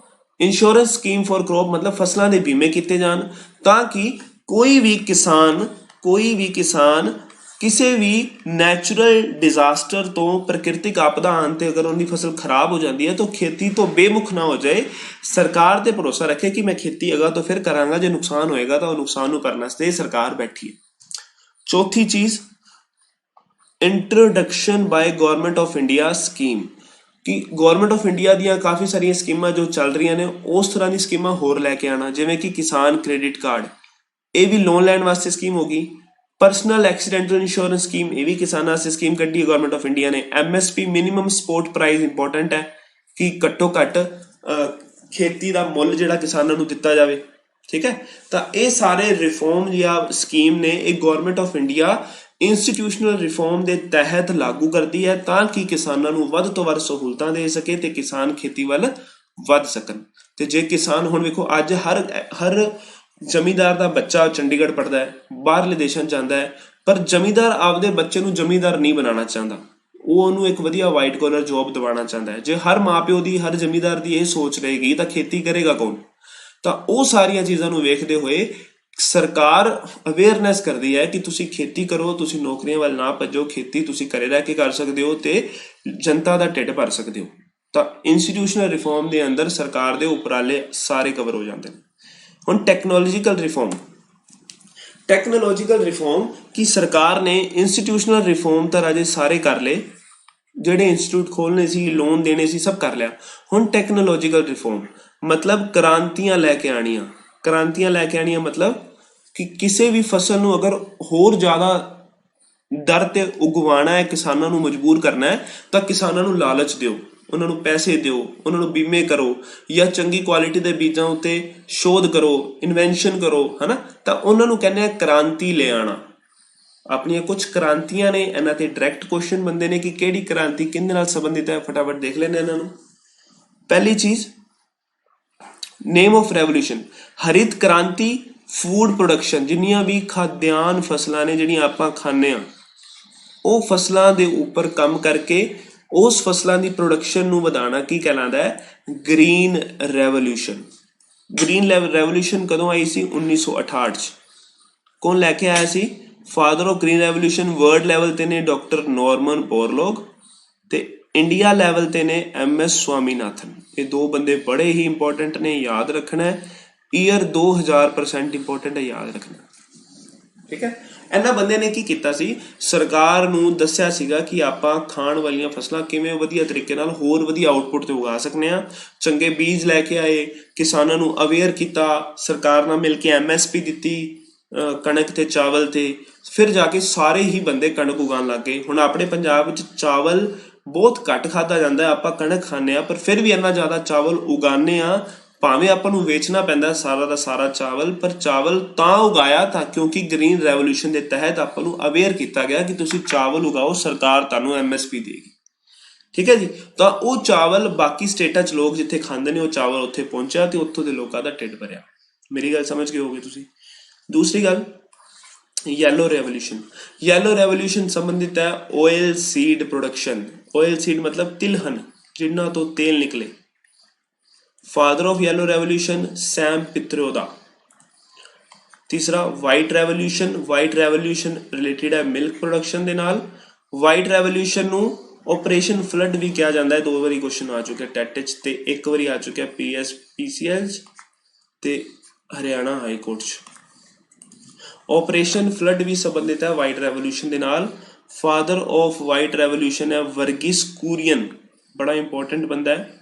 Insurance scheme for crop ਮਤਲਬ ਫਸਲਾਂ ਦੇ ਬੀਮੇ ਕੀਤੇ ਜਾਣ ਤਾਂ ਕਿ ਕੋਈ ਵੀ ਕਿਸਾਨ ਕਿਸੇ ਵੀ ਨੈਚੁਰਲ ਡਿਜ਼ਾਸਟਰ ਤੋਂ, ਪ੍ਰਕਿਰਤਿਕ ਆਪਦਾ ਆਉਣ ਤੇ ਅਗਰ ਉਹਦੀ ਫਸਲ ਖਰਾਬ ਹੋ ਜਾਂਦੀ ਹੈ ਤਾਂ ਖੇਤੀ ਤੋਂ ਬੇਮੁਖ ਨਾ ਹੋ ਜਾਏ। ਸਰਕਾਰ ਤੇ ਭਰੋਸਾ ਰੱਖੇ ਕਿ ਮੈਂ ਖੇਤੀ ਅਗਾ ਤੋਂ ਫਿਰ ਕਰਾਂਗਾ, ਜੇ ਨੁਕਸਾਨ ਹੋਏਗਾ ਤਾਂ ਉਹ ਨੁਕਸਾਨ ਨੂੰ ਕਰਨ ਵਾਸਤੇ ਸਰਕਾਰ ਬੈਠੀ ਹੈ। ਚੌਥੀ ਚੀਜ਼, introduction ਬਾय government of India scheme, ਕਿ ਗਵਰਨਮੈਂਟ ਆਫ ਇੰਡੀਆ ਦੀਆਂ ਕਾਫੀ ਸਾਰੀਆਂ ਸਕੀਮਾਂ ਜੋ ਚੱਲ ਰਹੀਆਂ ਨੇ, ਉਸ ਤਰ੍ਹਾਂ ਦੀ ਸਕੀਮਾਂ ਹੋਰ ਲੈ ਕੇ ਆਉਣਾ, ਜਿਵੇਂ ਕਿ ਕਿਸਾਨ ਕ੍ਰੈਡਿਟ ਕਾਰਡ, ਇਹ ਵੀ ਲੋਨ ਲੈਣ ਵਾਸਤੇ ਸਕੀਮ ਹੋ ਗਈ। ਪਰਸਨਲ ਐਕਸੀਡੈਂਟਲ ਇੰਸ਼ੋਰੈਂਸ ਸਕੀਮ, ਇਹ ਵੀ ਕਿਸਾਨਾਂ ਵਾਸਤੇ ਸਕੀਮ ਕੱਢੀ ਹੈ ਗਵਰਨਮੈਂਟ ਆਫ ਇੰਡੀਆ ਨੇ। MSP minimum support price important ਹੈ ਕਿ ਘੱਟੋ ਘੱਟ ਖੇਤੀ ਦਾ ਮੁੱਲ ਜਿਹੜਾ ਕਿਸਾਨਾਂ ਨੂੰ ਦਿੱਤਾ ਜਾਵੇ। ਠੀਕ ਹੈ, ਤਾਂ ਇਹ ਸਾਰੇ ਰਿਫਾਰਮ ਜਾਂ ਸਕੀਮ ਨੇ, ਇਹ government of India institutional reform ਦੇ ਤਹਿਤ ਲਾਗੂ ਕਰਦੀ ਹੈ ਤਾਂ ਕਿ ਕਿਸਾਨਾਂ ਨੂੰ ਵੱਧ ਤੋਂ ਵੱਧ ਸਹੂਲਤਾਂ ਦੇ ਸਕੇ ਤੇ ਕਿਸਾਨ ਖੇਤੀ ਵੱਲ ਵੱਧ ਸਕਣ। ਤੇ ਜੇ ਕਿਸਾਨ, ਹੁਣ ਵੇਖੋ ਅੱਜ ਹਰ ਜ਼ਮੀਂਦਾਰ ਦਾ ਬੱਚਾ ਚੰਡੀਗੜ੍ਹ ਪੜ੍ਹਦਾ ਹੈ, ਬਾਹਰਲੇ ਦੇਸ਼ਾਂ 'ਚ ਜਾਂਦਾ ਹੈ, ਪਰ ਜ਼ਮੀਂਦਾਰ ਆਪਦੇ ਬੱਚੇ ਨੂੰ ਜ਼ਮੀਂਦਾਰ ਨਹੀਂ ਬਣਾਉਣਾ ਚਾਹੁੰਦਾ, ਉਹ ਉਹਨੂੰ ਇੱਕ ਵਧੀਆ ਵਾਈਟ ਕਾਲਰ ਜੋਬ ਦਿਵਾਉਣਾ ਚਾਹੁੰਦਾ ਹੈ। ਜੇ ਹਰ ਮਾਂ ਪਿਓ ਦੀ, ਹਰ ਜ਼ਮੀਂਦਾਰ ਦੀ ਇਹ ਸੋਚ ਰਹੇਗੀ ਤਾਂ ਖੇਤੀ ਕਰੇਗਾ ਕੌਣ? ਤਾਂ ਉਹ ਸਾਰੀਆਂ ਚੀਜ਼ਾਂ ਨੂੰ ਵੇਖਦੇ ਹੋਏ ਸਰਕਾਰ ਅਵੇਅਰਨੈਸ ਕਰਦੀ ਹੈ ਕਿ ਤੁਸੀਂ ਖੇਤੀ ਕਰੋ, ਤੁਸੀਂ ਨੌਕਰੀਆਂ ਵੱਲ ਨਾ ਭੱਜੋ, ਖੇਤੀ ਤੁਸੀਂ ਘਰੇ ਰਹਿ ਕੇ ਕਰ ਸਕਦੇ ਹੋ ਤੇ ਜਨਤਾ ਦਾ ਢਿੱਡ ਭਰ ਸਕਦੇ ਹੋ। ਤਾਂ ਇੰਸਟੀਟਿਊਸ਼ਨਲ ਰਿਫਾਰਮ ਦੇ ਅੰਦਰ ਸਰਕਾਰ ਦੇ ਉਪਰਾਲੇ ਸਾਰੇ ਕਵਰ ਹੋ ਜਾਂਦੇ ਨੇ। ਹੁਣ ਟੈਕਨੋਲੋਜੀਕਲ ਰਿਫਾਰਮ ਕਿ ਸਰਕਾਰ ਨੇ ਇੰਸਟੀਟਿਊਸ਼ਨਲ ਰਿਫਾਰਮ ਤਾਂ ਰਾਜੇ ਸਾਰੇ ਕਰ ਲਏ, ਜਿਹੜੇ ਇੰਸਟੀਚਿਊਟ ਖੋਲ੍ਹਣੇ ਸੀ, ਲੋਨ ਦੇਣੇ ਸੀ, ਸਭ ਕਰ ਲਿਆ। ਹੁਣ ਟੈਕਨੋਲੋਜੀਕਲ ਰਿਫਾਰਮ ਮਤਲਬ ਕ੍ਰਾਂਤੀਆਂ ਲੈ ਕੇ ਆਉਣੀਆਂ। ਕ੍ਰਾਂਤੀਆਂ ਲੈ ਕੇ ਆਉਣੀਆਂ ਮਤਲਬ ਕਿ ਕਿਸੇ ਵੀ ਫਸਲ ਨੂੰ ਅਗਰ ਹੋਰ ਜ਼ਿਆਦਾ ਦਰ ਤੇ ਉਗਵਾਉਣਾ ਹੈ, ਕਿਸਾਨਾਂ ਨੂੰ ਮਜਬੂਰ ਕਰਨਾ ਹੈ, ਤਾਂ ਕਿਸਾਨਾਂ ਨੂੰ ਲਾਲਚ ਦਿਓ, ਉਹਨਾਂ ਨੂੰ ਪੈਸੇ ਦਿਓ, ਉਹਨਾਂ ਨੂੰ ਬੀਮੇ ਕਰੋ, ਜਾਂ ਚੰਗੀ ਕੁਆਲਿਟੀ ਦੇ ਬੀਜਾਂ ਉੱਤੇ ਸ਼ੋਧ ਕਰੋ, ਇਨਵੈਂਸ਼ਨ ਕਰੋ, ਹਨਾ। ਤਾਂ ਉਹਨਾਂ ਨੂੰ ਕਹਿੰਦੇ ਆ ਕ੍ਰਾਂਤੀ ਲੈ ਆਉਣਾ। ਆਪਣੀਆਂ ਕੁਝ ਕ੍ਰਾਂਤੀਆਂ ਨੇ, ਇਹਨਾਂ ਤੇ ਡਾਇਰੈਕਟ ਕੁਐਸਚਨ ਬਣਦੇ ਨੇ ਕਿ ਕਿਹੜੀ ਕ੍ਰਾਂਤੀ ਕਿਹਦੇ ਨਾਲ ਸੰਬੰਧਿਤ ਹੈ। ਫਟਾਫਟ ਦੇਖ ਲੈਂਦੇ ਇਹਨਾਂ ਨੂੰ। ਪਹਿਲੀ ਚੀਜ਼, ਨੇਮ ਆਫ ਰੈਵੋਲੂਸ਼ਨ, ਹਰਿਤ ਕ੍ਰਾਂਤੀ। ਫੂਡ ਪ੍ਰੋਡਕਸ਼ਨ, ਜਿੰਨੀਆਂ ਵੀ ਖਾਦਿਆਨ ਫਸਲਾਂ ਨੇ ਜਿਹੜੀਆਂ ਆਪਾਂ ਖਾਂਦੇ ਹਾਂ, ਉਹ ਫਸਲਾਂ ਦੇ ਉੱਪਰ ਕੰਮ ਕਰਕੇ ਉਸ ਫਸਲਾਂ ਦੀ ਪ੍ਰੋਡਕਸ਼ਨ ਨੂੰ ਵਧਾਉਣਾ ਕੀ ਕਹਿਲਾਉਂਦਾ ਹੈ? Green revolution. ਗ੍ਰੀਨ ਰੈਵੋਲੂਸ਼ਨ ਕਦੋਂ ਆਈ ਸੀ? 1968 'ਚ। ਕੌਣ ਲੈ ਕੇ ਆਇਆ ਸੀ? Father of green revolution world level ਤੇ ਨੇ ਡਾਕਟਰ ਨੋਰਮਨ ਬੋਰਲੋਗ, ਤੇ ਇੰਡੀਆ ਲੈਵਲ ਤੇ ਨੇ MS ਸਵਾਮੀਨਾਥਨ। ਇਹ ਦੋ ਬੰਦੇ ਬੜੇ ਹੀ ਇੰਪੋਰਟੈਂਟ ਨੇ, ਯਾਦ ਰੱਖਣਾ ਹੈ। ਈਅਰ 2000% ਇੰਪੋਰਟੈਂਟ ਹੈ, ਯਾਦ ਰੱਖਣਾ, ਠੀਕ ਹੈ। ਇਹਨਾਂ ਬੰਦੇ ਨੇ ਕੀ ਕੀਤਾ ਸੀ? ਸਰਕਾਰ ਨੂੰ ਦੱਸਿਆ ਸੀਗਾ ਕਿ ਆਪਾਂ ਖਾਣ ਵਾਲੀਆਂ ਫਸਲਾਂ ਕਿਵੇਂ ਵਧੀਆ ਤਰੀਕੇ ਨਾਲ ਹੋਰ ਵਧੀਆ ਆਊਟਪੁੱਟ ਤੇ ਉਗਾ ਸਕਦੇ ਹਾਂ। ਚੰਗੇ ਬੀਜ ਲੈ ਕੇ ਆਏ, ਕਿਸਾਨਾਂ ਨੂੰ ਅਵੇਅਰ ਕੀਤਾ, ਸਰਕਾਰ ਨਾਲ ਮਿਲ ਕੇ MSP ਦਿੱਤੀ ਕਣਕ ਤੇ ਚਾਵਲ ਤੇ, ਫਿਰ ਜਾ ਕੇ ਸਾਰੇ ਹੀ ਬੰਦੇ ਕਣਕ ਉਗਾਉਣ ਲੱਗ ਗਏ। ਹੁਣ ਆਪਣੇ ਪੰਜਾਬ ਵਿੱਚ ਚਾਵਲ ਬਹੁਤ ਘੱਟ ਖਾਧਾ ਜਾਂਦਾ, ਆਪਾਂ ਕਣਕ ਖਾਂਦੇ ਹਾਂ, ਪਰ ਫਿਰ ਵੀ ਇੰਨਾ ਜ਼ਿਆਦਾ ਚਾਵਲ ਉਗਾਉਂਦੇ ਹਾਂ। ਭਾਵੇਂ ਆਪਾਂ ਨੂੰ ਵੇਚਣਾ ਪੈਂਦਾ ਸਾਰਾ ਦਾ ਸਾਰਾ ਚਾਵਲ, ਪਰ ਚਾਵਲ ਤਾਂ ਉਗਾਇਆ ਤਾਂ ਕਿਉਂਕਿ ਗ੍ਰੀਨ ਰੈਵੋਲੂਸ਼ਨ ਦੇ ਤਹਿਤ ਆਪਾਂ ਨੂੰ ਅਵੇਅਰ ਕੀਤਾ ਗਿਆ ਕਿ ਤੁਸੀਂ ਚਾਵਲ ਉਗਾਓ, ਸਰਕਾਰ ਤੁਹਾਨੂੰ MSP ਦੇਗੀ, ਠੀਕ ਹੈ ਜੀ। ਤਾਂ ਉਹ ਚਾਵਲ ਬਾਕੀ ਸਟੇਟਾਂ 'ਚ ਲੋਕ ਜਿੱਥੇ ਖਾਂਦੇ ਨੇ, ਉਹ ਚਾਵਲ ਉੱਥੇ ਪਹੁੰਚਿਆ ਤੇ ਉੱਥੋਂ ਦੇ ਲੋਕਾਂ ਦਾ ਢਿੱਡ ਭਰਿਆ। ਮੇਰੀ ਗੱਲ ਸਮਝ ਗਏ ਹੋਗੇ ਤੁਸੀਂ। ਦੂਸਰੀ ਗੱਲ, ਯੈਲੋ ਰੈਵੋਲੂਸ਼ਨ। ਯੈਲੋ ਰੈਵੋਲੂਸ਼ਨ ਸੰਬੰਧਿਤ ਹੈ oil seed production. Oil seed ਮਤਲਬ ਤਿਲਹਨ, ਜਿਨ੍ਹਾਂ ਤੋਂ ਤੇਲ ਨਿਕਲੇ। ਫਾਦਰ ਆਫ ਯੈਲੋ ਰੈਵੋਲੂਸ਼ਨ ਸੈਮ ਪਿਤਰੋਦਾ। ਤੀਸਰਾ, white revolution. White revolution related ਹੈ ਮਿਲਕ ਪ੍ਰੋਡਕਸ਼ਨ ਦੇ ਨਾਲ। ਵਾਈਟ ਰੈਵੋਲੂਸ਼ਨ ਨੂੰ ਆਪਰੇਸ਼ਨ ਫਲੱਡ ਵੀ ਕਿਹਾ ਜਾਂਦਾ ਹੈ। 2 ਵਾਰੀ ਕੁਐਸਚਨ ਆ ਚੁੱਕਿਆ ਟੈਟ 'ਚ, ਤੇ 1 ਵਾਰੀ ਆ ਚੁੱਕਿਆ PSPCL 'ਚ ਤੇ ਹਰਿਆਣਾ ਹਾਈ ਕੋਰਟ 'ਚ। ਆਪਰੇਸ਼ਨ ਫਲੱਡ ਵੀ ਸੰਬੰਧਿਤ ਹੈ ਵਾਈਟ ਰੈਵੋਲੂਸ਼ਨ ਦੇ ਨਾਲ। ਫਾਦਰ ਆਫ ਵਾਈਟ ਰੈਵੋਲੂਸ਼ਨ ਹੈ ਵਰਗਿਸ ਕੁਰੀਅਨ, ਬੜਾ ਇੰਪੋਰਟੈਂਟ ਬੰਦਾ ਹੈ।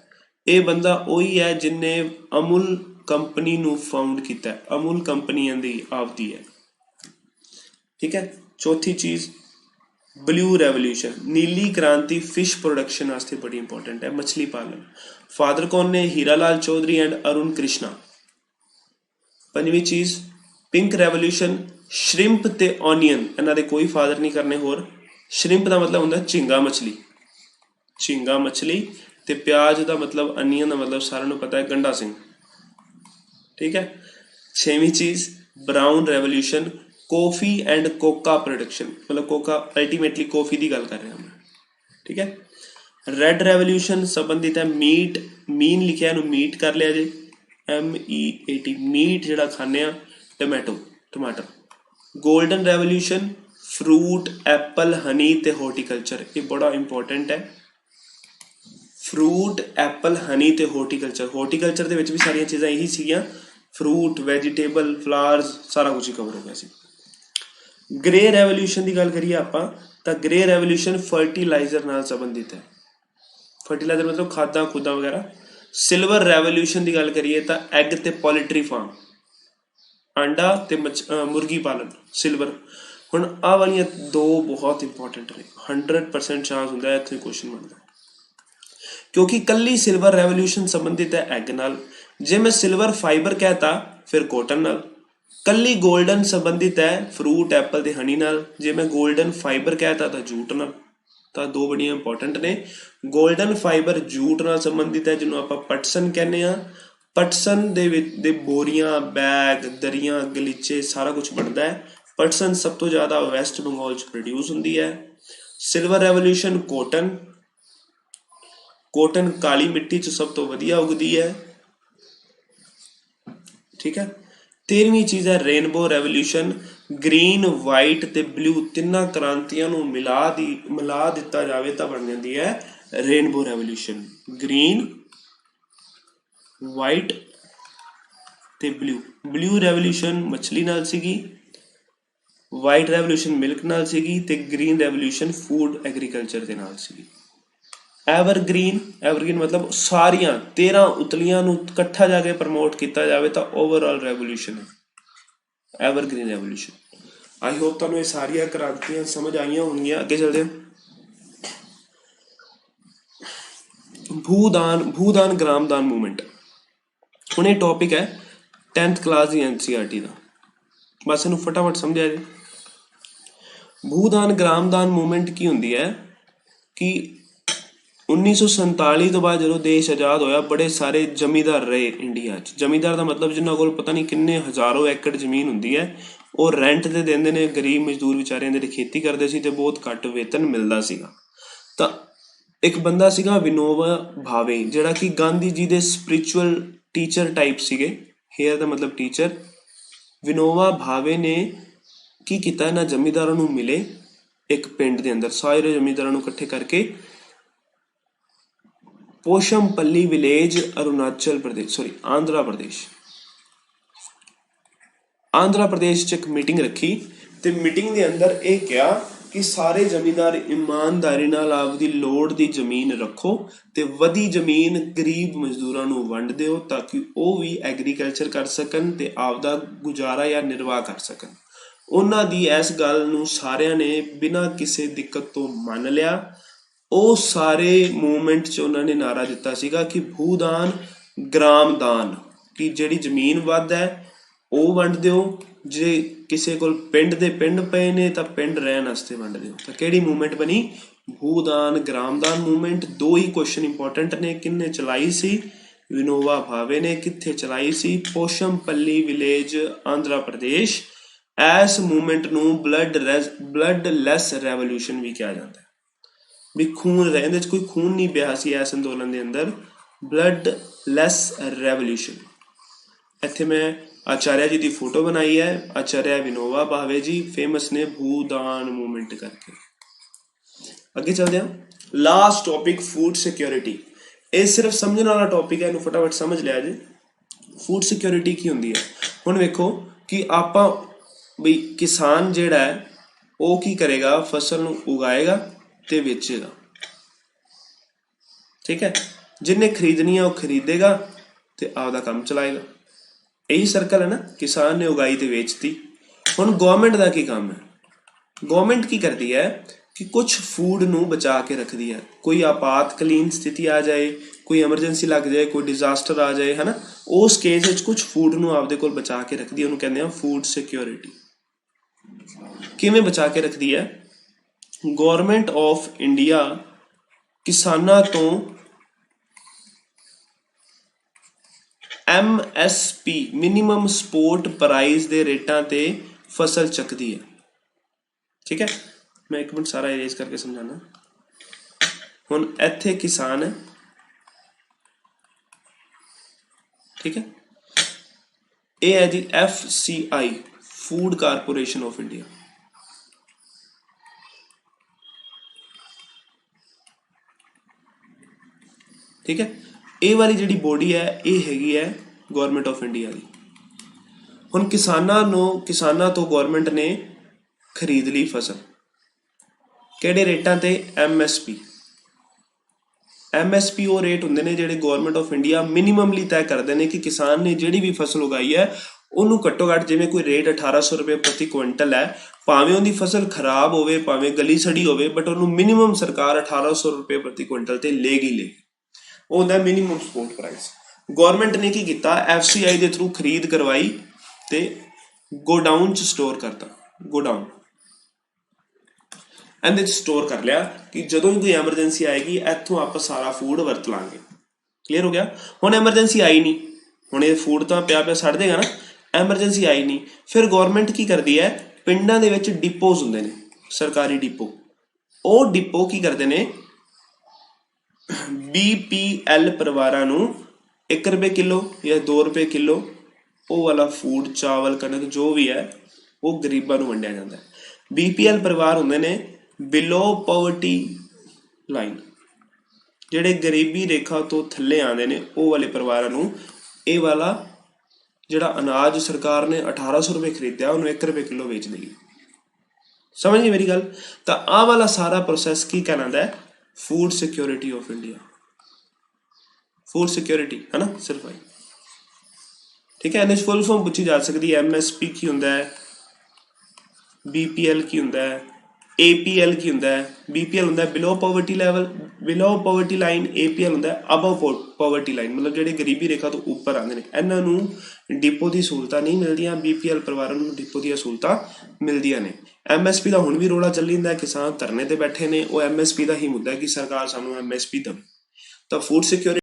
ਇਹ ਬੰਦਾ ਉਹੀ ਹੈ ਜਿਹਨੇ ਅਮੁਲ ਕੰਪਨੀ ਨੂੰ ਫਾਊਂਡ ਕੀਤਾ। ਅਮੁਲ ਕੰਪਨੀ ਇਹਦੀ ਆਪਦੀ ਹੈ, ਠੀਕ ਹੈ। ਚੌਥੀ ਚੀਜ਼, ਬਲੂ ਰੈਵੋਲੂਸ਼ਨ, ਨੀਲੀ ਕ੍ਰਾਂਤੀ ਫਿਸ਼ ਪ੍ਰੋਡਕਸ਼ਨ ਵਾਸਤੇ ਬੜੀ ਇੰਪੋਰਟੈਂਟ ਹੈ, ਮਛਲੀ ਪਾਲਣ। ਫਾਦਰ ਕੌਣ ਨੇ? ਹੀਰਾ ਲਾਲ ਚੌਧਰੀ ਐਂਡ ਅਰੁਣ ਕ੍ਰਿਸ਼ਨਾ। ਪੰਜਵੀਂ ਚੀਜ਼, ਪਿੰਕ ਰੈਵੋਲੂਸ਼ਨ, ਸ਼੍ਰਿੰਪ ਤੇ ਓਨੀਅਨ, ਇਹਨਾਂ ਦੇ ਕੋਈ ਫਾਦਰ ਨਹੀਂ ਕਰਨੇ ਹੋਰ। ਸ਼੍ਰਿੰਪ ਦਾ ਮਤਲਬ ਹੁੰਦਾ ਝੀਂਗਾ ਮਛਲੀ, ਝੀਂਗਾ ਮਛਲੀ, ਤੇ ਪਿਆਜ਼ ਦਾ ਮਤਲਬ ਅਨੀਅਨ ਦਾ ਮਤਲਬ ਸਾਰਿਆਂ ਨੂੰ ਪਤਾ ਹੈ ਗੰਡਾ ਸਿੰਘ, ਠੀਕ ਹੈ। ਛੇਵੀਂ ਚੀਜ਼, brown revolution, coffee and Coca production, ਮਤਲਬ ਕੋਕਾ, ਅਲਟੀਮੇਟਲੀ ਕੌਫੀ ਦੀ ਗੱਲ ਕਰ ਰਿਹਾ ਮੈਂ, ਠੀਕ ਹੈ। ਰੈਡ ਰੈਵੋਲੂਸ਼ਨ ਸੰਬੰਧਿਤ ਹੈ ਮੀਟ, ਮੀਨ ਲਿਖਿਆ ਇਹਨੂੰ ਮੀਟ ਕਰ ਲਿਆ ਜੇ, MEAT, ਮੀਟ ਜਿਹੜਾ ਖਾਂਦੇ ਆ, ਟਮਾਟਰ। ਗੋਲਡਨ ਰੈਵੋਲੂਸ਼ਨ, ਫਰੂਟ, ਐਪਲ, ਹਨੀ ਤੇ ਹਾਰਟੀਕਲਚਰ। ਇਹ ਬੜਾ ਇੰਪੋਰਟੈਂਟ ਹੈ। ਫਰੂਟ, ਐਪਲ, ਹਨੀ ਤੇ ਹਾਰਟੀਕਲਚਰ। ਹਾਰਟੀਕਲਚਰ ਦੇ ਵਿੱਚ ਵੀ ਸਾਰੀਆਂ ਚੀਜ਼ਾਂ ਇਹੀ ਸੀਗੀਆਂ, ਫਰੂਟ, ਵੈਜੀਟੇਬਲ, ਫਲਾਵਰਸ, ਸਾਰਾ ਕੁਝ ਹੀ ਕਵਰ ਹੋ ਗਿਆ ਸੀ। ਗ੍ਰੇ ਰੈਵੋਲੂਸ਼ਨ ਦੀ ਗੱਲ ਕਰੀਏ ਆਪਾਂ, ਤਾਂ ਗ੍ਰੇ ਰੈਵੋਲੂਸ਼ਨ ਫਰਟੀਲਾਈਜ਼ਰ ਨਾਲ ਸੰਬੰਧਿਤ ਹੈ। ਫਰਟੀਲਾਈਜ਼ਰ ਮਤਲਬ ਖਾਦਾਂ ਖੁਦਾਂ ਵਗੈਰਾ। ਸਿਲਵਰ ਰੈਵੋਲੂਸ਼ਨ ਦੀ ਗੱਲ ਕਰੀਏ ਤਾਂ ਐਗ ਤੇ ਪੋਲਟਰੀ ਫਾਰਮ, ਆਂਡਾ ਤੇ ਮੁਰਗੀ ਪਾਲਣ, ਸਿਲਵਰ। ਹੁਣ ਆਹ ਵਾਲੀਆਂ 2 ਬਹੁਤ ਇੰਪੋਰਟੈਂਟ ਨੇ, 100% ਚਾਂਸ ਹੁੰਦਾ ਹੈ ਇੱਥੇ ਕੁਐਸਚਨ ਬਣਦਾ, ਕਿਉਂਕਿ ਕੱਲੀ ਸਿਲਵਰ ਰੈਵੋਲੂਸ਼ਨ ਸੰਬੰਧਿਤ ਹੈ ਐਗ ਨਾਲ। ਜੇ ਮੈਂ ਸਿਲਵਰ ਫਾਈਬਰ ਕਹਿਤਾ ਫਿਰ ਕੋਟਨ ਨਾਲ। ਕੱਲੀ ਗੋਲਡਨ ਸੰਬੰਧਿਤ ਹੈ ਫਰੂਟ, ਐਪਲ ਤੇ ਹਨੀ ਨਾਲ। ਜੇ ਮੈਂ ਗੋਲਡਨ ਫਾਈਬਰ ਕਹਿਤਾ ਤਾਂ ਜੂਟ ਨਾਲ। ਤਾਂ 2 ਬੜੀਆਂ ਇੰਪੋਰਟੈਂਟ ਨੇ। ਗੋਲਡਨ ਫਾਈਬਰ ਜੂਟ ਨਾਲ ਸੰਬੰਧਿਤ ਹੈ, ਜਿਹਨੂੰ ਆਪਾਂ ਪਟਸਨ ਕਹਿੰਦੇ ਹਾਂ। ਪਟਸਨ ਦੇ ਵਿੱਚ ਦੇ ਬੋਰੀਆਂ, ਬੈਗ, ਦਰੀਆਂ, ਗਲੀਚੇ, ਸਾਰਾ ਕੁਝ ਬਣਦਾ ਹੈ। ਪਟਸਨ ਸਭ ਤੋਂ ਜ਼ਿਆਦਾ ਵੈਸਟ ਬੰਗਾਲ 'ਚ ਪ੍ਰੋਡਿਊਸ ਹੁੰਦੀ ਹੈ। ਸਿਲਵਰ ਰੈਵੋਲੂਸ਼ਨ ਕੋਟਨ, ਕੋਟਨ ਕਾਲੀ ਮਿੱਟੀ 'ਚ ਸਭ ਤੋਂ ਵਧੀਆ ਉਗਦੀ ਹੈ, ਠੀਕ ਹੈ। 13ਵੀਂ ਚੀਜ਼ ਹੈ ਰੇਨਬੋ ਰੈਵੋਲੂਸ਼ਨ, ਗ੍ਰੀਨ, ਵਾਈਟ ਤੇ ਬਲੂ ਤਿੰਨਾਂ ਕ੍ਰਾਂਤੀਆਂ ਨੂੰ ਮਿਲਾ ਦਿੱਤਾ ਜਾਵੇ ਤਾਂ ਬਣ ਜਾਂਦੀ ਹੈ ਰੇਨਬੋ ਰੈਵੋਲੂਸ਼ਨ। ਗ੍ਰੀਨ, ਵਾਈਟ ਤੇ ਬਲੂ ਰੈਵੋਲੂਸ਼ਨ ਮਛਲੀ ਨਾਲ ਸੀਗੀ, ਵਾਈਟ ਰੈਵੋਲੂਸ਼ਨ ਮਿਲਕ ਨਾਲ ਸੀਗੀ, ਤੇ ਗ੍ਰੀਨ ਰੈਵੋਲੂਸ਼ਨ ਫੂਡ ਐਗਰੀਕਲਚਰ ਦੇ ਨਾਲ ਸੀਗੀ। एवरग्रीन मतलब सारिया 13 उतलियां नूं इकट्ठा जाके प्रमोट किया जाए तो ओवरऑल रेवोल्यूशन है, एवरग्रीन रेवोल्यूशन। आई होप तुहानूं ये सारिया क्रांतियां समझ आईयां होणगियां। अगे चलते हैं। भूदान ग्रामदान मूवमेंट। हुण ये टॉपिक है 10th क्लास की NCERT का, बस इनू फटाफट समझा जी। भूदान ग्रामदान मूवमेंट की होंदी है कि 1947 तो बाद जो देश आज़ाद होया बड़े सारे जमींदार रहे इंडिया च। जमींदार का मतलब जिन्होंने कोल पता नहीं किन्ने हज़ारों एकड़ जमीन होंदी है, और रेंट ते देंदे ने, गरीब मजदूर बेचारे जिहड़े खेती करते सी ते बहुत घट वेतन मिलता सीगा। तो एक बंदा सीगा विनोबा भावे, जिहड़ा कि गांधी जी दे स्पिरिचुअल टीचर टाइप सीगे। हेयर का मतलब टीचर। विनोबा भावे ने की कीता, इन्हां जमींदारां नूं मिले एक पिंड दे अंदर, सारे जमींदारां नूं इकट्ठे करके पोशमपल्ली विलेज अरुणाचल प्रदेश आंध्रा प्रदेश च एक मीटिंग रखी। ते मीटिंग के अंदर ये कहा कि सारे जमींदार ईमानदारी नाल आपदी लोड़ दी जमीन रखो ते वधी जमीन गरीब मजदूरां नूं वंड दिओ, ताकि वो भी एग्रीकल्चर कर सकन ते आपदा गुजारा या निर्वाह कर सकन। उन्हां दी इस गल नूं सारिਆਂ ने बिना किसी दिक्कत तो मान लिया। ਉਹ ਸਾਰੇ ਮੂਵਮੈਂਟ 'ਚ ਉਹਨਾਂ ਨੇ ਨਾਰਾ ਦਿੱਤਾ ਸੀਗਾ ਕਿ ਭੂਦਾਨ ਗ੍ਰਾਮਦਾਨ, ਕਿ ਜਿਹੜੀ ਜ਼ਮੀਨ ਵੱਧ ਹੈ ਉਹ ਵੰਡ ਦਿਓ, ਜੇ ਕਿਸੇ ਕੋਲ ਪਿੰਡ ਦੇ ਪਿੰਡ ਪਏ ਨੇ ਤਾਂ ਪਿੰਡ ਰਹਿਣ ਵਾਸਤੇ ਵੰਡ ਦਿਓ। ਤਾਂ ਕਿਹੜੀ ਮੂਵਮੈਂਟ ਬਣੀ? ਭੂਦਾਨ ਗ੍ਰਾਮਦਾਨ ਮੂਵਮੈਂਟ। ਦੋ ਹੀ ਕੁਐਸਚਨ ਇੰਪੋਰਟੈਂਟ ਨੇ, ਕਿੰਨੇ ਚਲਾਈ ਸੀ? ਵਿਨੋਬਾ ਭਾਵੇ ਨੇ। ਕਿੱਥੇ ਚਲਾਈ ਸੀ? ਪੋਸ਼ਮਪੱਲੀ ਵਿਲੇਜ ਆਂਧਰਾ ਪ੍ਰਦੇਸ਼। ਇਸ ਮੂਵਮੈਂਟ ਨੂੰ ਬਲੱਡਲੈਸ ਰੈਵੋਲੂਸ਼ਨ ਵੀ ਕਿਹਾ ਜਾਂਦਾ ਹੈ, भी खून रहे, ਇਹਦੇ 'ਚ ਕੋਈ खून नहीं ਪਿਆ ਸੀ ਇਸ ਅੰਦੋਲਨ ਦੇ ਅੰਦਰ। ਬਲੱਡਲੈਸ ਰੈਵੋਲੂਸ਼ਨ। ਇੱਥੇ ਮੈਂ आचार्य जी की फोटो बनाई है, आचार्य विनोबा भावे जी फेमस ने भूदान मूवमेंट करके। अगे चलते हैं। Last topic food security. ये सिर्फ समझने वाला टॉपिक है, इन्हू फटाफट समझ लिया जी। फूड सिक्योरिटी की होंदी है? हुण वेखो कि आपां भी किसान जिहड़ा है वो की करेगा, फसल नूं उगाएगा ते बेचेगा, ठीक है। जिन्हें खरीदनी है वो खरीदेगा ते आपदा काम चलाएगा। यही सर्कल है ना, किसान ने उगाई तो बेचती। हुण गवर्नमेंट का की काम है? गवर्नमेंट की करती है कि कुछ फूड नूं बचा के रखती है। कोई आपातकालीन स्थिति आ जाए, कोई एमरजेंसी लग जाए, कोई डिजास्टर आ जाए, है ना, उस केस में कुछ फूड नूं आपदे कोल बचा के रखती है। उन्होंने कहते हैं फूड सिक्योरिटी। किवें बचा के रखती है? गवर्नमेंट ऑफ इंडिया किसानां तो MSP मिनिमम सपोर्ट प्राइस के रेटा ते फसल चकती है, ठीक है। मैं एक मिनट सारा इरेज करके समझाना। हुण इत्थे किसान है, ठीक है। ये है जी FCI, food corporation of India. ठीक है। ये वाली जिहड़ी बॉडी है ये हैगी है गवर्नमेंट ऑफ इंडिया की। हुण किसानां तो गवर्नमेंट ने खरीद ली फसल, किहड़े रेटां ते? MSP वो रेट हुंदे ने जिहड़े गवर्नमेंट ऑफ इंडिया मिनिममली तय करते हैं कि किसान ने जिहड़ी भी फसल उगाई है उन्होंने घट्टो घट्ट, जिवें कोई रेट 1800 रुपये प्रति क्विंटल है, भावें उहदी फसल खराब होवे, भावें गली सड़ी होवे, बट उन्होंने मिनिमम सरकार 1800 रुपये प्रति क्विंटल ते लेगी। वो होंदा मिनिमम सपोर्ट प्राइस। गवर्नमेंट ने की किया? FCI के थ्रू खरीद करवाई ते गोडाउन च स्टोर करता। गोडाउन ਇਹਦੇ 'ਚ स्टोर कर लिया कि ਜਦੋਂ भी कोई एमरजेंसी आएगी इत्थों आप सारा फूड वरत लांगे। क्लीयर हो गया? हुण एमरजेंसी आई नहीं, हुण ये फूड तो पिया सड़ देगा ना, एमरजेंसी आई नहीं। फिर गवर्नमेंट की करती है, पिंडां दे विच डिपोज हुंदे ने, सरकारी डिपो। वो डिपो की करते हैं, BPL परिवारां नूं 1 रुपये किलो या 2 रुपये किलो वो वाला फूड, चावल, कणक जो भी है वो गरीबां नूं वंडिया जाता है। BPL परिवार हुंदे ने बिलो पॉवर्टी लाइन, जिहड़े गरीबी रेखा तो थल्ले आते हैं, वो वाले परिवारां नूं ये वाला जिहड़ा अनाज सरकार ने 1800 रुपये खरीदा उन्होंने 1 रुपये किलो बेच देगी। समझ गए मेरी गल? तो आह वाला सारा प्रोसैस की कहलाता है food security of India, food security है ना सिर्फ आई। ठीक है, ਇਹਦੇ ਫੁੱਲ ਫਾਰਮ ਪੁੱਛੀ ਜਾ ਸਕਦੀ ਹੈ। MSP ਕੀ ਹੁੰਦਾ ਹੈ, BPL ਕੀ ਹੁੰਦਾ ਹੈ, APL ਕੀ ਹੁੰਦਾ ਹੈ। BPL ਹੁੰਦਾ ਬਿਲੋ ਪਾਵਰਟੀ ਲੈਵਲ, ਬਿਲੋ ਪਾਵਰਟੀ ਲਾਈਨ। APL ਹੁੰਦਾ ਅਬਵ ਪਾਵਰਟੀ ਲਾਈਨ, ਮਤਲਬ ਜਿਹੜੇ ਗਰੀਬੀ ਰੇਖਾ ਤੋਂ ਉੱਪਰ ਆਉਂਦੇ ਨੇ। ਇਹਨਾਂ ਨੂੰ ਡਿਪੋ ਦੀ ਸਹੂਲਤਾਂ ਨਹੀਂ ਮਿਲਦੀਆਂ, BPL ਪਰਿਵਾਰਾਂ ਨੂੰ ਡਿਪੋ ਦੀਆਂ ਸਹੂਲਤਾਂ ਮਿਲਦੀਆਂ ਨੇ। MSP ਦਾ ਹੁਣ ਵੀ ਰੌਲਾ ਚੱਲੀ ਜਾਂਦਾ, ਕਿਸਾਨ ਧਰਨੇ ਤੇ ਬੈਠੇ ਨੇ, ਉਹ MSP ਦਾ ਹੀ ਮੁੱਦਾ ਹੈ ਕਿ ਸਰਕਾਰ ਸਾਨੂੰ MSP ਦੇਵੇ। ਤਾਂ ਫੂਡ ਸਿਕਿਉਰਿਟੀ